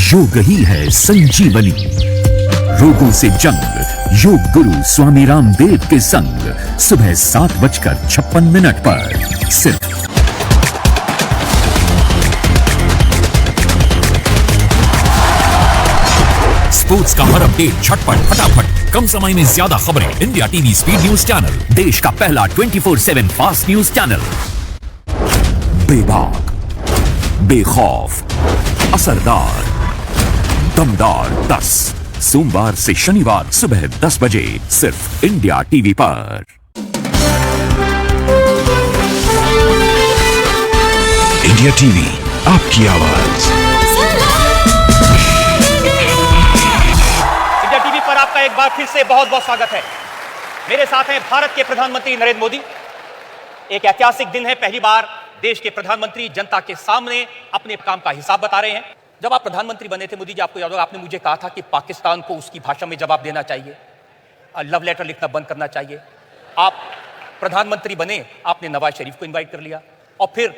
योग ही है संजीवनी। रोगों से जंग, योग गुरु स्वामी रामदेव के संग, सुबह 7:56 पर सिर्फ स्पोर्ट्स का हर अपडेट झटपट फटाफट, कम समय में ज्यादा खबरें। India TV speed news channel, देश का पहला 24/7 फास्ट न्यूज चैनल। बेबाक, बेखौफ, असरदार, दमदार 10, सोमवार से शनिवार सुबह 10 बजे सिर्फ इंडिया टीवी पर। इंडिया टीवी, आपकी आवाज। इंडिया टीवी पर आपका एक बार फिर से बहुत बहुत स्वागत है। मेरे साथ हैं भारत के प्रधानमंत्री नरेंद्र मोदी। एक ऐतिहासिक दिन है, पहली बार देश के प्रधानमंत्री जनता के सामने अपने काम का हिसाब बता रहे हैं। जब आप प्रधानमंत्री बने थे मोदी जी, आपको याद होगा, आपने मुझे कहा था कि पाकिस्तान को उसकी भाषा में जवाब देना चाहिए, लव लेटर लिखना बंद करना चाहिए। आप प्रधानमंत्री बने, आपने नवाज शरीफ को इनवाइट कर लिया और फिर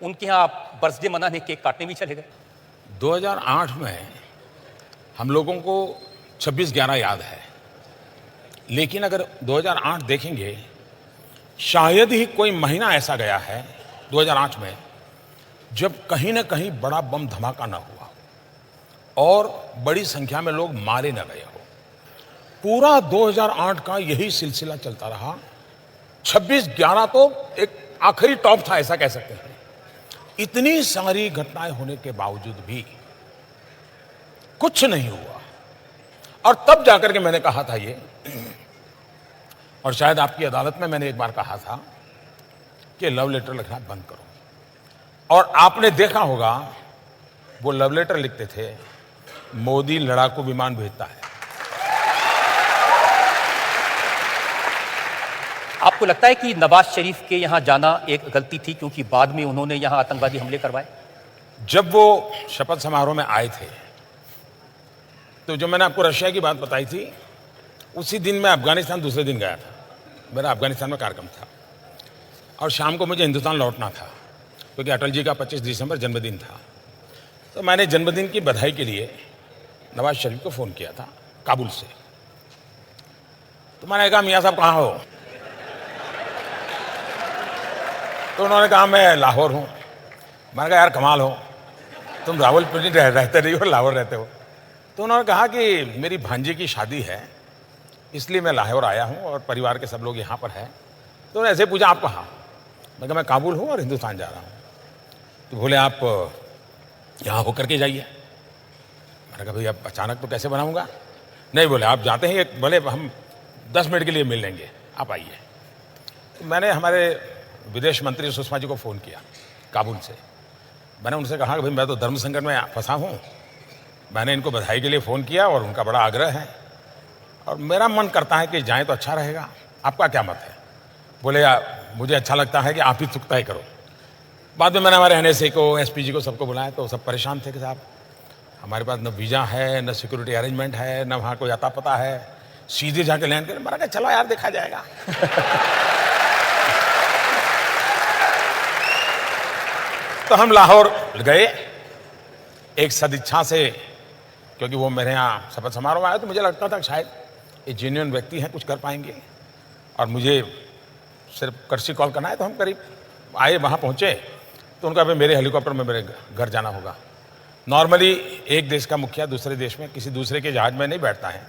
उनके यहाँ बर्थडे मनाने, केक काटने भी चले गए। 2008 में हम लोगों को 26/11 याद है, लेकिन अगर 2008 देखेंगे, शायद ही कोई महीना ऐसा गया है 2008 में जब कहीं ना कहीं बड़ा बम धमाका ना हुआ और बड़ी संख्या में लोग मारे न गए हो। पूरा 2008 का यही सिलसिला चलता रहा। 26/11 तो एक आखिरी टॉप था, ऐसा कह सकते हैं। इतनी सारी घटनाएं होने के बावजूद भी कुछ नहीं हुआ। और तब जाकर के मैंने कहा था ये, और शायद आपकी अदालत में मैंने एक बार कहा था कि लव लेटर लिखना बंद करो। और आपने देखा होगा वो लव लेटर लिखते थे, मोदी लड़ाकू विमान भेजता है। आपको लगता है कि नवाज शरीफ के यहां जाना एक गलती थी, क्योंकि बाद में उन्होंने यहां आतंकवादी हमले करवाए? जब वो शपथ समारोह में आए थे, तो जो मैंने आपको रशिया की बात बताई थी, उसी दिन मैं अफगानिस्तान दूसरे दिन गया था। मेरा अफगानिस्तान में कार्यक्रम था और शाम को मुझे हिंदुस्तान लौटना था, क्योंकि अटल जी का 25 दिसंबर जन्मदिन था। तो मैंने जन्मदिन की बधाई के लिए नवाज शरीफ को फ़ोन किया था काबुल से। तो मैंने कहा, मियाँ साहब कहाँ हो? तो उन्होंने कहा, मैं लाहौर हूँ। मैंने कहा, यार कमाल हो, तुम रावलपिंडी रहते नहीं हो, लाहौर रहते हो। तो उन्होंने कहा कि मेरी भांजी की शादी है, इसलिए मैं लाहौर आया हूँ और परिवार के सब लोग यहाँ पर हैं। तो उन्होंने ऐसे पूछा, आप कहाँ? मैं कहा, मैं काबुल हूँ और हिंदुस्तान जा रहा हूँ। तो बोले, आप यहाँ होकर के जाइए। मैंने कहा, भाई अब अचानक तो कैसे बनाऊँगा? नहीं, बोले आप जाते हैं, बोले हम 10 मिनट के लिए मिल लेंगे, आप आइए। तो मैंने हमारे विदेश मंत्री सुषमा जी को फ़ोन किया काबुल से। मैंने उनसे कहा कि भाई मैं तो धर्म संकट में फंसा हूँ, मैंने इनको बधाई के लिए फ़ोन किया और उनका बड़ा आग्रह है और मेरा मन करता है कि जाएँ तो अच्छा रहेगा, आपका क्या मत है? बोले, मुझे अच्छा लगता है कि आप ही तय करो। बाद में मैंने हमारे NSA को, SPG को, सबको बुलाया, तो सब परेशान थे कि साहब हमारे पास न वीज़ा है, न सिक्योरिटी अरेंजमेंट है, न वहाँ कोई अता पता है, सीधे जाके लैंड करें। मैंने कहा, चलो यार देखा जाएगा। तो हम लाहौर गए एक सदिच्छा से, क्योंकि वो मेरे यहाँ शपथ समारोह में आया, तो मुझे लगता था कि शायद ये जेन्युइन व्यक्ति हैं, कुछ कर पाएंगे। और मुझे सिर्फ कर्सी कॉल करना है। तो हम करीब आए, वहाँ पहुँचे तो उनका, भाई मेरे हेलीकॉप्टर में मेरे घर जाना होगा। नॉर्मली एक देश का मुखिया दूसरे देश में किसी दूसरे के जहाज में नहीं बैठता है,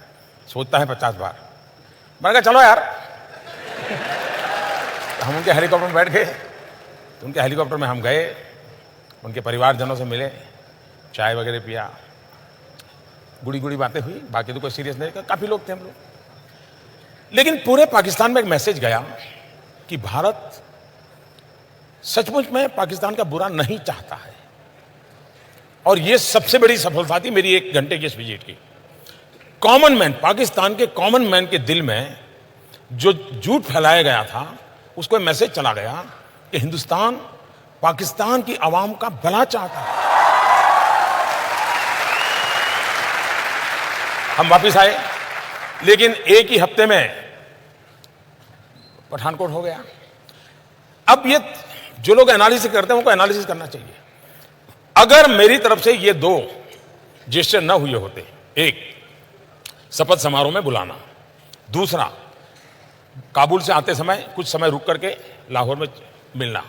सोचता है 50 बार। मैंने कहा, चलो यार। तो हम उनके हेलीकॉप्टर में बैठ गए। तो उनके हेलीकॉप्टर में हम गए, उनके परिवारजनों से मिले, चाय वगैरह पिया, गुड़ी गुड़ी बातें हुई। बाकी तो कोई सीरियस नहीं, काफ़ी लोग थे हम लोग। लेकिन पूरे पाकिस्तान में एक मैसेज गया कि भारत सचमुच में पाकिस्तान का बुरा नहीं चाहता है। और ये सबसे बड़ी सफलता थी मेरी 1 घंटे की इस विजिट की। कॉमन मैन, पाकिस्तान के कॉमन मैन के दिल में जो झूठ फैलाया गया था, उसको मैसेज चला गया कि हिंदुस्तान पाकिस्तान की आवाम का भला चाहता है। हम वापिस आए, लेकिन एक ही हफ्ते में पठानकोट हो गया। अब ये जो लोग एनालिसिस करते हैं उनको एनालिसिस करना चाहिए। अगर मेरी तरफ से ये 2 जेस्चर न हुए होते, एक शपथ समारोह में बुलाना, दूसरा काबुल से आते समय कुछ समय रुक करके लाहौर में मिलना,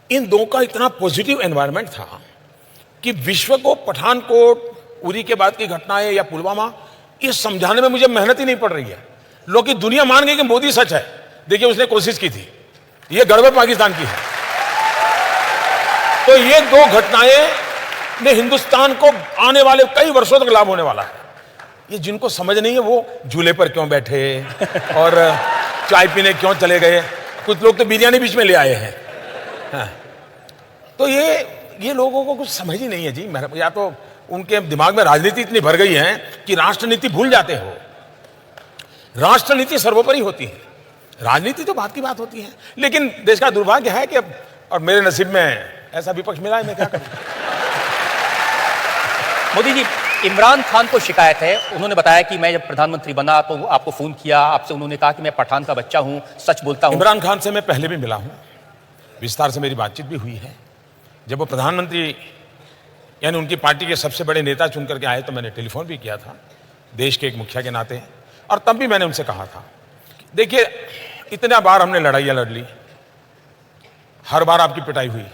इन 2 का इतना पॉजिटिव एनवायरनमेंट था कि विश्व को पठानकोट, उरी के बाद की घटनाएं या पुलवामा, ये समझाने में मुझे मेहनत ही नहीं पड़ रही है। लोग की दुनिया मान गई कि मोदी सच है। देखिए, उसने कोशिश की थी, ये गड़बड़ पाकिस्तान की है। तो ये 2 घटनाएं ने हिंदुस्तान को आने वाले कई वर्षों तक लाभ होने वाला है। ये जिनको समझ नहीं है वो झूले पर क्यों बैठे और चाय पीने क्यों चले गए, कुछ लोग तो बिरयानी बीच में ले आए हैं। हाँ। तो ये लोगों को कुछ समझ ही नहीं है जी। या तो उनके दिमाग में राजनीति इतनी भर गई है कि राष्ट्रनीति भूल जाते हो। राष्ट्रनीति सर्वोपरि होती है, राजनीति तो बात की बात होती है। लेकिन देश का दुर्भाग्य है कि अब, और मेरे नसीब में ऐसा विपक्ष मिला है, मैं क्या करूं। मोदी जी, इमरान खान को शिकायत है, उन्होंने बताया कि मैं जब प्रधानमंत्री बना तो आपको फोन किया, आपसे उन्होंने कहा कि मैं पठान का बच्चा हूं, सच बोलता हूं। इमरान खान से मैं पहले भी मिला हूं, विस्तार से मेरी बातचीत भी हुई है। जब वो प्रधानमंत्री यानी उनकी पार्टी के सबसे बड़े नेता चुन करके आए तो मैंने टेलीफोन भी किया था, देश के एक मुखिया के नाते। और तब भी मैंने उनसे कहा था, देखिए इतना बार हमने लड़ाइयां लड़ ली, हर बार आपकी पिटाई हुई।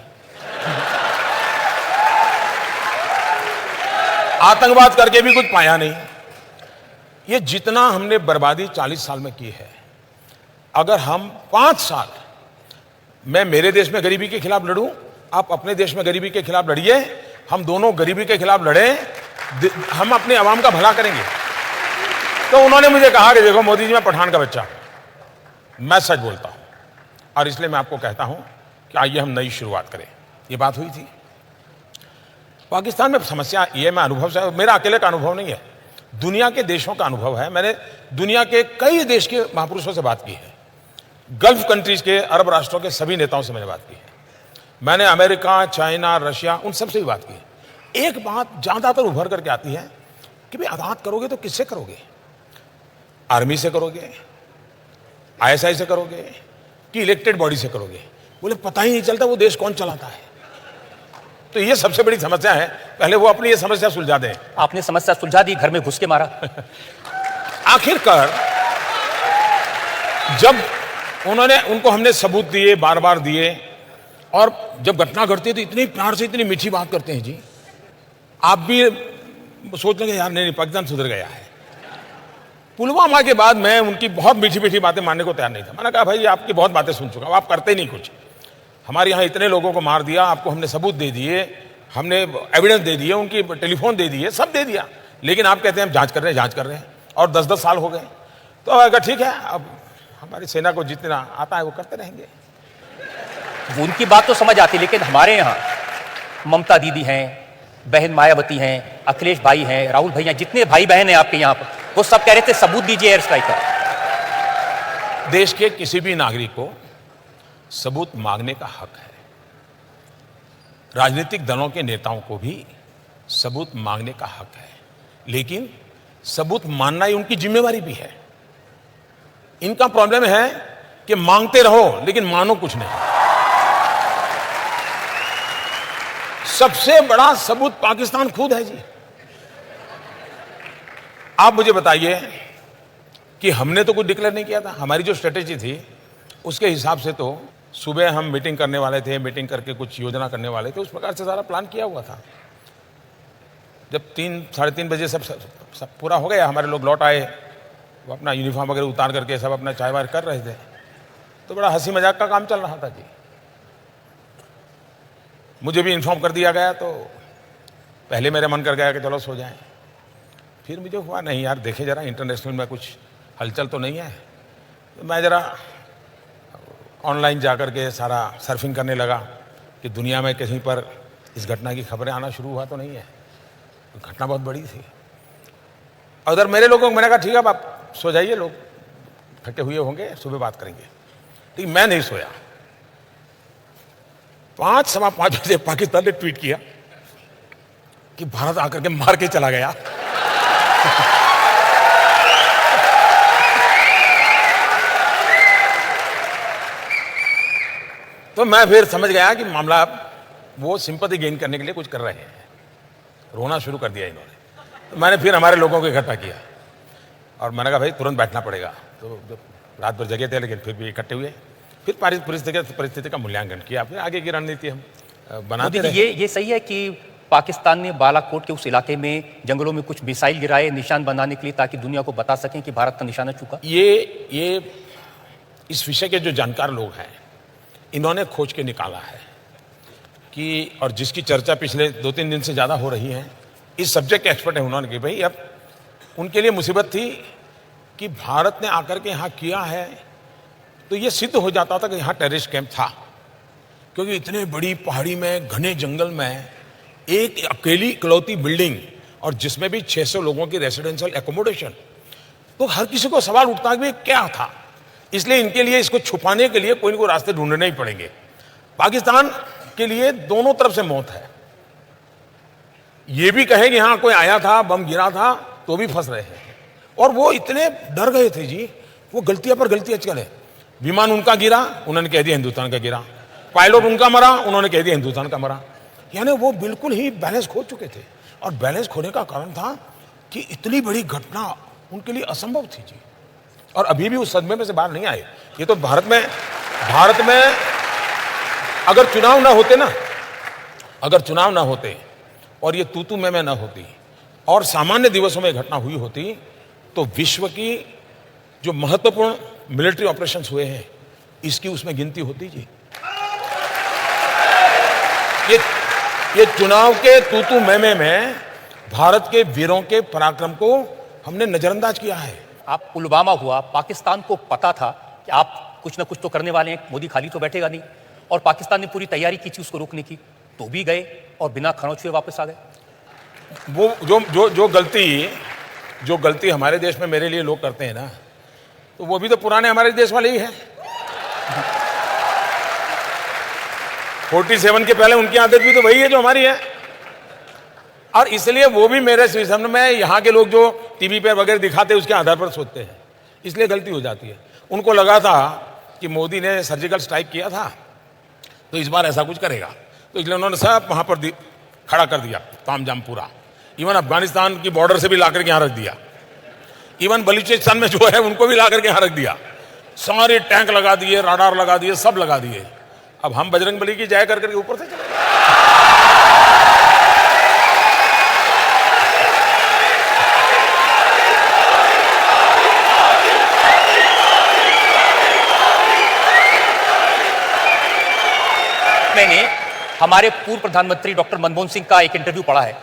आतंकवाद करके भी कुछ पाया नहीं। ये जितना हमने बर्बादी 40 साल में की है, अगर हम 5 साल, मैं मेरे देश में गरीबी के खिलाफ लड़ूं, आप अपने देश में गरीबी के खिलाफ लड़िए, हम दोनों गरीबी के खिलाफ लड़ें, हम अपने आवाम का भला करेंगे। तो उन्होंने मुझे कहा कि देखो मोदी जी, मैं पठान का बच्चा हूं, मैं सच बोलता हूं, और इसलिए मैं आपको कहता हूं कि आइए हम नई शुरुआत करें। ये बात हुई थी। पाकिस्तान में समस्या ये, मैं अनुभव से, मेरा अकेले का अनुभव नहीं है, दुनिया के देशों का अनुभव है। मैंने दुनिया के कई देश के महापुरुषों से बात की है, गल्फ कंट्रीज के, अरब राष्ट्रों के सभी नेताओं से मैंने बात की है। मैंने अमेरिका, चाइना, रशिया, उन सब से भी बात की है। एक बात ज्यादातर उभर करके आती है कि भाई आज़ाद करोगे तो किससे करोगे? आर्मी से करोगे, ISI से करोगे, कि इलेक्टेड बॉडी से करोगे? बोले पता ही नहीं चलता वो देश कौन चलाता है। तो ये सबसे बड़ी समस्या है, पहले वो अपनी ये समस्या सुलझा दें। आपने समस्या सुलझा दी, घर में घुस के मारा। आखिरकार जब उनको हमने सबूत दिए, बार बार दिए, और जब घटना घटती है तो इतनी प्यार से, इतनी मीठी बात करते हैं जी, आप भी सोच लेंगे यार नहीं, पाकिस्तान सुधर गया है। पुलवामा के बाद मैं उनकी बहुत मीठी मीठी बातें मानने को तैयार नहीं था। मैंने कहा भाई आपकी बहुत बातें सुन चुका हूं, आप करते नहीं कुछ। हमारे यहाँ इतने लोगों को मार दिया, आपको हमने सबूत दे दिए, हमने एविडेंस दे दिए, उनकी टेलीफोन दे दिए, सब दे दिया, लेकिन आप कहते हैं हम जांच कर रहे हैं, और 10-10 साल हो गए। तो अगर ठीक है, अब हमारी सेना को जितना आता है वो करते रहेंगे। उनकी बात तो समझ आती, लेकिन हमारे यहाँ ममता दीदी हैं, बहन मायावती हैं, अखिलेश भाई हैं, राहुल भैया, जितने भाई बहन हैं आपके यहाँ पर, वो सब कह रहे थे सबूत दीजिए एयर स्ट्राइक का। देश के किसी भी नागरिक को सबूत मांगने का हक है। राजनीतिक दलों के नेताओं को भी सबूत मांगने का हक है, लेकिन सबूत मानना ही उनकी जिम्मेवारी भी है। इनका प्रॉब्लम है कि मांगते रहो लेकिन मानो कुछ नहीं। सबसे बड़ा सबूत पाकिस्तान खुद है जी। आप मुझे बताइए कि हमने तो कुछ डिक्लेयर नहीं किया था। हमारी जो स्ट्रेटेजी थी उसके हिसाब से तो सुबह हम मीटिंग करने वाले थे, मीटिंग करके कुछ योजना करने वाले थे, उस प्रकार से सारा प्लान किया हुआ था। जब 3-3:30 बजे सब पूरा हो गया, हमारे लोग लौट आए, वो अपना यूनिफॉर्म वगैरह उतार करके सब अपना चाय वाय कर रहे थे, तो बड़ा हंसी मजाक का काम चल रहा था जी। मुझे भी इन्फॉर्म कर दिया गया, तो पहले मेरा मन कर गया कि चलो सो जाएं। फिर मुझे हुआ नहीं यार, देखे जरा इंटरनेशनल में कुछ हलचल तो नहीं है। तो मैं जरा ऑनलाइन जाकर के सारा सर्फिंग करने लगा कि दुनिया में कहीं पर इस घटना की खबरें आना शुरू हुआ तो नहीं है। तो घटना बहुत बड़ी थी। उधर मेरे लोगों को मैंने कहा ठीक है, अब आप सो जाइए, लोग थके हुए होंगे, सुबह बात करेंगे। लेकिन मैं नहीं सोया। 5-5:15 बजे पाकिस्तान ने ट्वीट किया कि भारत आकर के मार के चला गया। तो मैं फिर समझ गया कि मामला वो सिंपैथी गेन करने के लिए कुछ कर रहे हैं। रोना शुरू कर दिया इन्होंने। तो मैंने फिर हमारे लोगों को इकट्ठा किया और मैंने कहा भाई तुरंत बैठना पड़ेगा। तो रात भर जगे थे लेकिन फिर भी इकट्ठे हुए, फिर परिस्थिति का मूल्यांकन किया, फिर आगे की रणनीति हम बनाते रहे। ये सही है कि पाकिस्तान ने बालाकोट के उस इलाके में जंगलों में कुछ मिसाइल गिराए निशान बनाने के लिए, ताकि दुनिया को बता सकें कि भारत का निशाना चूका? ये इस विषय के जो जानकार लोग हैं इन्होंने खोज के निकाला है कि, और जिसकी चर्चा पिछले 2-3 दिन से ज़्यादा हो रही है, इस सब्जेक्ट के एक्सपर्ट हैं, उन्होंने कि भाई अब उनके लिए मुसीबत थी कि भारत ने आकर के यहाँ किया है तो ये सिद्ध हो जाता था कि यहाँ टेररिस्ट कैंप था, क्योंकि इतने बड़ी पहाड़ी में घने जंगल में एक अकेली इकलौती बिल्डिंग और जिसमें भी 600 लोगों की रेसिडेंशियल एकोमोडेशन, तो हर किसी को सवाल उठता है कि क्या था। इसलिए इनके लिए इसको छुपाने के लिए कोई न कोई रास्ते ढूंढने ही पड़ेंगे। पाकिस्तान के लिए दोनों तरफ से मौत है। ये भी कहे कि हाँ कोई आया था, बम गिरा था, तो भी फंस रहे हैं। और वो इतने डर गए थे जी, वो गलतियां पर गलतियां चले। विमान उनका गिरा, उन्होंने कह दिया हिंदुस्तान का गिरा। पायलट उनका मरा, उन्होंने कह दिया हिंदुस्तान का मरा। यानी वो बिल्कुल ही बैलेंस खो चुके थे। और बैलेंस खोने का कारण था कि इतनी बड़ी घटना उनके लिए असंभव थी जी। और अभी भी उस सदमे में से बाहर नहीं आए। ये तो भारत में अगर चुनाव ना होते और ये तू मैं ना होती और सामान्य दिवसों में घटना हुई होती, तो विश्व की जो महत्वपूर्ण मिलिट्री ऑपरेशंस हुए हैं इसकी उसमें गिनती होती जी। ये चुनाव के तू मैं में भारत के वीरों के पराक्रम को हमने नजरअंदाज किया है। आप पुलवामा हुआ, पाकिस्तान को पता था कि आप कुछ ना कुछ तो करने वाले हैं, मोदी खाली तो बैठेगा नहीं, और पाकिस्तान ने पूरी तैयारी की थी उसको रोकने की, तो भी गए और बिना खरोंच हुए वापस आ गए। वो जो गलती हमारे देश में मेरे लिए लोग करते हैं ना, तो वो भी तो पुराने हमारे देश वाले ही हैं। 47 के पहले उनकी आदत भी तो वही है जो हमारी है। और इसलिए वो भी मेरे सिस्टम में यहाँ के लोग जो टीवी पे वगैरह दिखाते हैं उसके आधार पर सोचते हैं, इसलिए गलती हो जाती है। उनको लगा था कि मोदी ने सर्जिकल स्ट्राइक किया था तो इस बार ऐसा कुछ करेगा, तो इसलिए उन्होंने सब वहां पर खड़ा कर दिया तामझाम पूरा। इवन अफगानिस्तान की बॉर्डर से भी लाकर के यहाँ रख दिया, इवन बलूचिस्तान में जो है उनको भी लाकर के यहाँ रख दिया। सारे टैंक लगा दिए, राडार लगा दिए, सब लगा दिए। अब हम बजरंगबली की जय करके ऊपर से चले। मैंने हमारे पूर्व प्रधानमंत्री डॉक्टर मनमोहन सिंह का एक इंटरव्यू पढ़ा है।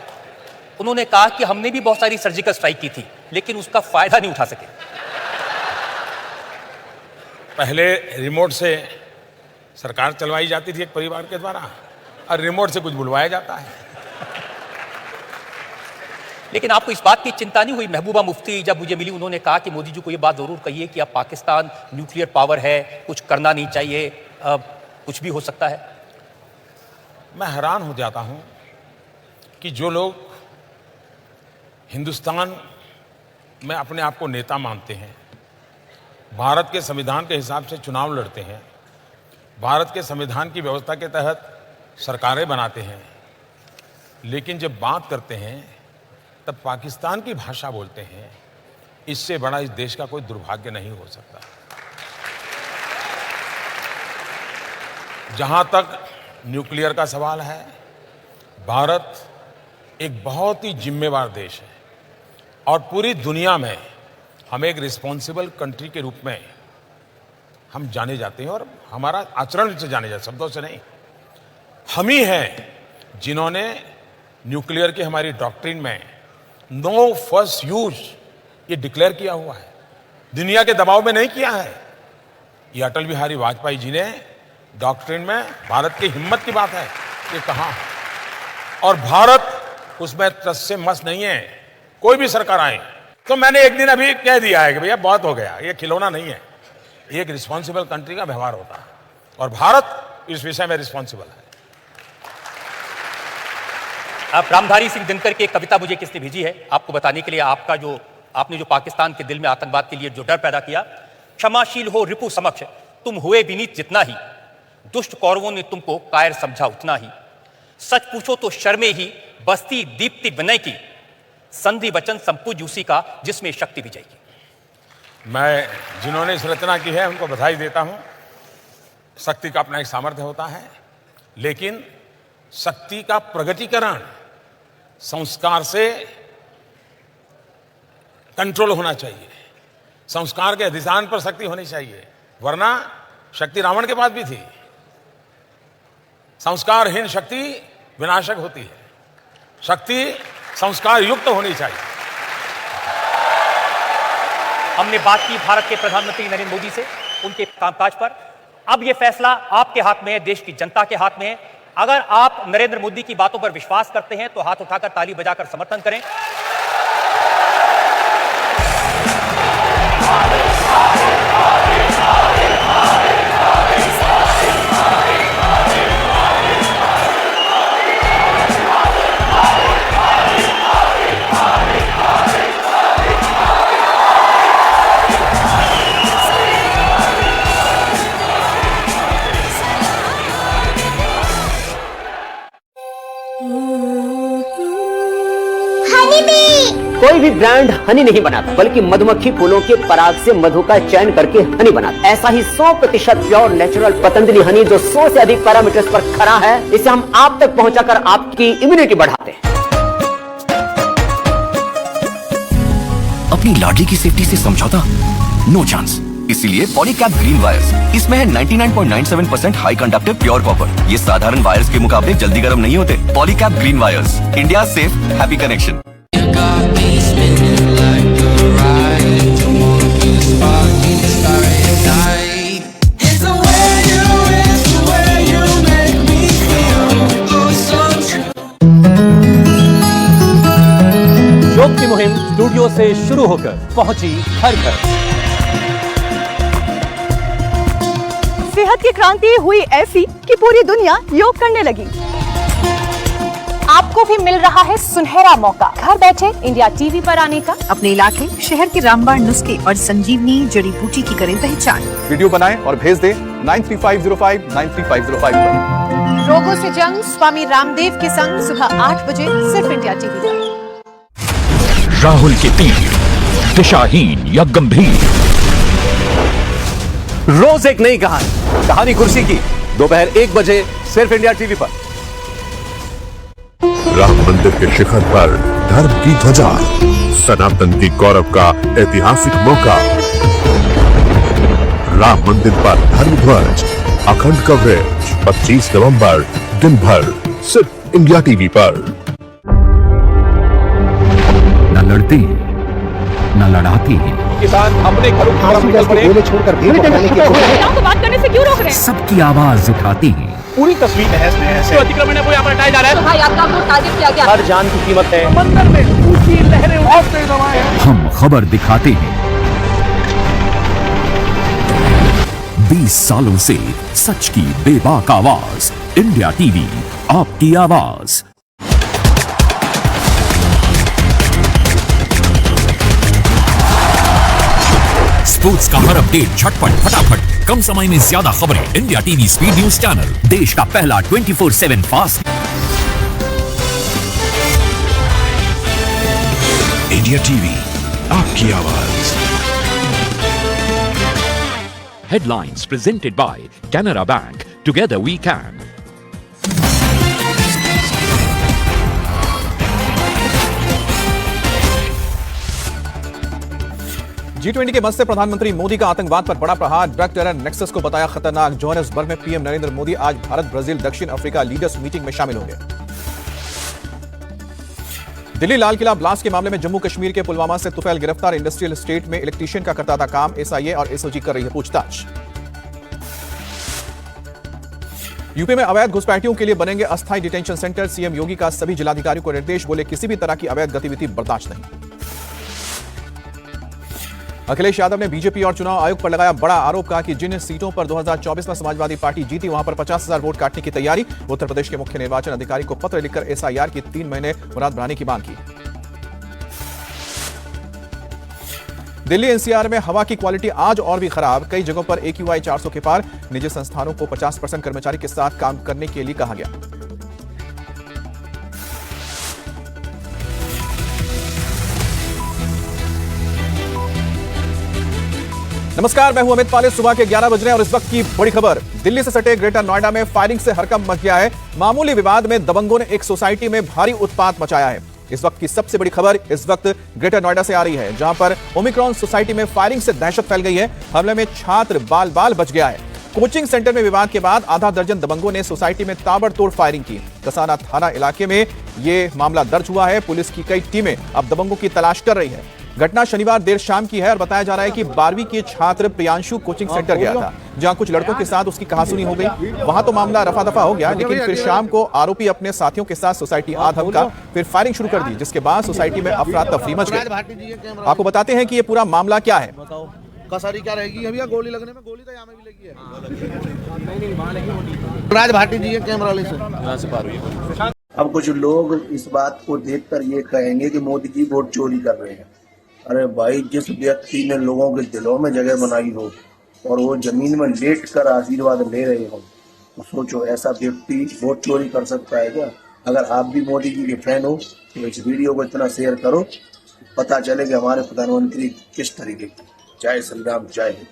उन्होंने कहा कि हमने भी बहुत सारी सर्जिकल स्ट्राइक की थी लेकिन उसका फायदा नहीं उठा सके। पहले रिमोट से सरकार चलवाई जाती थी एक परिवार के द्वारा, और रिमोट से कुछ बुलवाया जाता है। लेकिन आपको इस बात की चिंता नहीं हुई? महबूबा मुफ्ती जब मुझे मिली उन्होंने कहा कि मोदी जी को ये बात जरूर कहिए कि अब पाकिस्तान न्यूक्लियर पावर है, कुछ करना नहीं चाहिए, कुछ भी हो सकता है। मैं हैरान हो जाता हूं कि जो लोग हिंदुस्तान में अपने आप को नेता मानते हैं, भारत के संविधान के हिसाब से चुनाव लड़ते हैं, भारत के संविधान की व्यवस्था के तहत सरकारें बनाते हैं, लेकिन जब बात करते हैं तब पाकिस्तान की भाषा बोलते हैं, इससे बड़ा इस देश का कोई दुर्भाग्य नहीं हो सकता। जहां तक न्यूक्लियर का सवाल है, भारत एक बहुत ही जिम्मेवार देश है और पूरी दुनिया में हम एक रिस्पॉन्सिबल कंट्री के रूप में हम जाने जाते हैं, और हमारा आचरण से जाने जाते, शब्दों से नहीं। हम ही हैं जिन्होंने न्यूक्लियर की हमारी डॉक्ट्रिन में नो फर्स्ट यूज ये डिक्लेयर किया हुआ है। दुनिया के दबाव में नहीं किया है, ये अटल बिहारी वाजपेयी जी ने डॉक्ट्रिन में भारत की हिम्मत की बात है ये कहा, और भारत उसमें टस से मस नहीं है। कोई भी सरकार आए तो मैंने एक दिन अभी कह दिया है कि भैया बहुत हो गया, ये खिलौना नहीं है, एक रिस्पॉन्सिबल कंट्री का व्यवहार होता है और भारत इस विषय में रिस्पॉन्सिबल है। अब रामधारी सिंह दिनकर की एक कविता मुझे किसने भेजी है आपको बताने के लिए, आपने जो पाकिस्तान के दिल में आतंकवाद के लिए जो डर पैदा किया। क्षमाशील हो रिपु समक्ष तुम हुए विनीत जितना ही, दुष्ट कौरवों ने तुमको कायर समझा उतना ही। सच पूछो तो शर्मे ही बस्ती दीप्ति विनय की, संधि वचन संपूज उसी का जिसमें शक्ति विजय की। मैं जिन्होंने इस रचना की है उनको बधाई देता हूं। शक्ति का अपना एक सामर्थ्य होता है, लेकिन शक्ति का प्रगटीकरण संस्कार से कंट्रोल होना चाहिए, संस्कार के अधिष्ठान पर शक्ति होनी चाहिए, वरना शक्ति रावण के पास भी थी। संस्कारहीन शक्ति विनाशक होती है, शक्ति संस्कार युक्त होनी चाहिए। हमने बात की भारत के प्रधानमंत्री नरेंद्र मोदी से, उनके कामकाज पर। अब यह फैसला आपके हाथ में है, देश की जनता के हाथ में है। अगर आप नरेंद्र मोदी की बातों पर विश्वास करते हैं तो हाथ उठाकर ताली बजाकर समर्थन करें। कोई भी ब्रांड हनी नहीं बनाता, बल्कि मधुमक्खी फूलों के पराग से मधु का चयन करके हनी बनाता। ऐसा ही 100% प्योर नेचुरल पतंजलि हनी जो 100 से अधिक पैरामीटर्स पर खरा है, इसे हम आप तक पहुंचाकर आपकी इम्यूनिटी बढ़ाते हैं। अपनी लाडली की सेफ्टी से समझौता? No chance. इसीलिए पॉलीकैप ग्रीन वायर्स, इसमें है 99.97% हाई कंडक्टिव प्योर कॉपर। ये साधारण वायर्स के मुकाबले जल्दी गर्म नहीं होते। Polycab green wires, India safe happy connection. योग की मुहिम स्टूडियो से शुरू होकर पहुंची घर घर। सेहत की क्रांति हुई ऐसी कि पूरी दुनिया योग करने लगी। आपको भी मिल रहा है सुनहरा मौका, घर बैठे इंडिया टीवी पर आने का। अपने इलाके शहर के रामबाण नुस्खे और संजीवनी जड़ी बूटी की करें पहचान। वीडियो बनाएं और भेज दें 93505 पर। रोगों से जंग स्वामी रामदेव के संग सुबह 8 बजे सिर्फ इंडिया टीवी पर। राहुल के तीर दिशाहीन या गंभीर, रोज एक नई कहानी कुर्सी की, दोपहर 1 बजे सिर्फ इंडिया टीवी पर। राम मंदिर के शिखर पर धर्म की ध्वजा, सनातन की गौरव का ऐतिहासिक मौका। राम मंदिर पर धर्म ध्वज, अखंड कवरेज 25 नवंबर दिन भर सिर्फ इंडिया टीवी पर। न लड़ते हैं न लड़ाते हैं, किसान अपने घरों छोड़कर को बात करने से क्यों रोक रहे हैं? सबकी आवाज उठाते हैं। पूरी तस्वीर है अतिक्रमण है, वो यहाँ पर हटाया जा रहा है। तो भाई आपका वोट टारगेट किया गया। हर जान की कीमत है। मंदिर में ऊंची लहरें उठते हैं। हम खबर दिखाते हैं। 20 सालों से सच की बेबाक आवाज, इंडिया टीवी आपकी आवाज। स्पोर्ट्स का हर अपडेट झटपट फटाफट, कम समय में ज्यादा खबरें। India TV speed news channel, देश का पहला 24/7 फास्ट। इंडिया टीवी आपकी आवाज। Headlines presented by Canara Bank. Together we can. G20 के मंच से प्रधानमंत्री मोदी का आतंकवाद पर बड़ा प्रहार, ड्रग टेरर नेक्सस को बताया खतरनाक। जोहान्सबर्ग में पीएम नरेंद्र मोदी आज भारत, ब्राजील, दक्षिण अफ्रीका लीडर्स मीटिंग में शामिल होंगे। दिल्ली लाल किला ब्लास्ट के मामले में जम्मू कश्मीर के पुलवामा से तुफैल गिरफ्तार। इंडस्ट्रियल एस्टेट में इलेक्ट्रीशियन का करता था काम। एसआईए और एसओजी कर रही है पूछताछ। यूपी में अवैध घुसपैठियों के लिए बनेंगे अस्थायी डिटेंशन सेंटर। सीएम योगी का सभी जिलाधिकारियों को निर्देश, बोले किसी भी तरह की अवैध गतिविधि बर्दाश्त नहीं। अखिलेश यादव ने बीजेपी और चुनाव आयोग पर लगाया बड़ा आरोप, कहा कि जिन सीटों पर 2024 में समाजवादी पार्टी जीती वहां पर 50,000 वोट काटने की तैयारी। उत्तर प्रदेश के मुख्य निर्वाचन अधिकारी को पत्र लिखकर एसआईआर की 3 महीने मुहलत बढ़ाने की मांग की। दिल्ली एनसीआर में हवा की क्वालिटी आज और भी खराब, कई जगहों पर AQI 400 के पार। निजी संस्थानों को 50% कर्मचारी के साथ काम करने के लिए कहा गया। नमस्कार, मैं हूं अमित पाले। सुबह के 11 बज रहे हैं और इस वक्त की बड़ी खबर। दिल्ली से सटे ग्रेटर नोएडा में फायरिंग से हड़कंप मच गया है। मामूली विवाद में दबंगों ने एक सोसाइटी में भारी उत्पात मचाया है। इस वक्त की सबसे बड़ी खबर इस वक्त ग्रेटर नोएडा से आ रही है, जहां पर ओमिक्रॉन सोसाइटी में फायरिंग से दहशत फैल गई है। हमले में छात्र बाल बाल बच गया है। कोचिंग सेंटर में विवाद के बाद आधा दर्जन दबंगों ने सोसाइटी में ताबड़तोड़ फायरिंग की। कसाना थाना इलाके में यह मामला दर्ज हुआ है। पुलिस की कई टीमें अब दबंगों की तलाश कर रही है। घटना शनिवार देर शाम की है और बताया जा रहा है कि 12वीं के छात्र प्रियांशु कोचिंग सेंटर गया था, जहां कुछ लड़कों के साथ उसकी कहासुनी हो गई। वहां तो मामला रफा दफा हो गया, लेकिन फिर शाम को आरोपी अपने साथियों के साथ सोसाइटी आ धमका, फिर फायरिंग शुरू कर दी, जिसके बाद सोसाइटी में अफरा तफरी मच गई। आपको बताते हैं कि ये पूरा मामला क्या है। कसारी क्या रहेगी अभी, गोली लगने में, गोली तो यहाँ में भी लगी है। राज भाटी जी कैमरा ले से। अब कुछ लोग इस बात को देखकर ये कहेंगे कि मोदी जी वोट चोरी कर रहे हैं। अरे भाई, जिस व्यक्ति ने लोगों के दिलों में जगह बनाई हो और वो जमीन में लेट कर आशीर्वाद ले रहे हो, तो सोचो ऐसा व्यक्ति वोट चोरी कर सकता है क्या? अगर आप भी मोदी जी के फैन हो तो इस वीडियो को इतना शेयर करो, पता चले कि हमारे प्रधानमंत्री किस तरीके की। जय श्री राम, जय हिंद।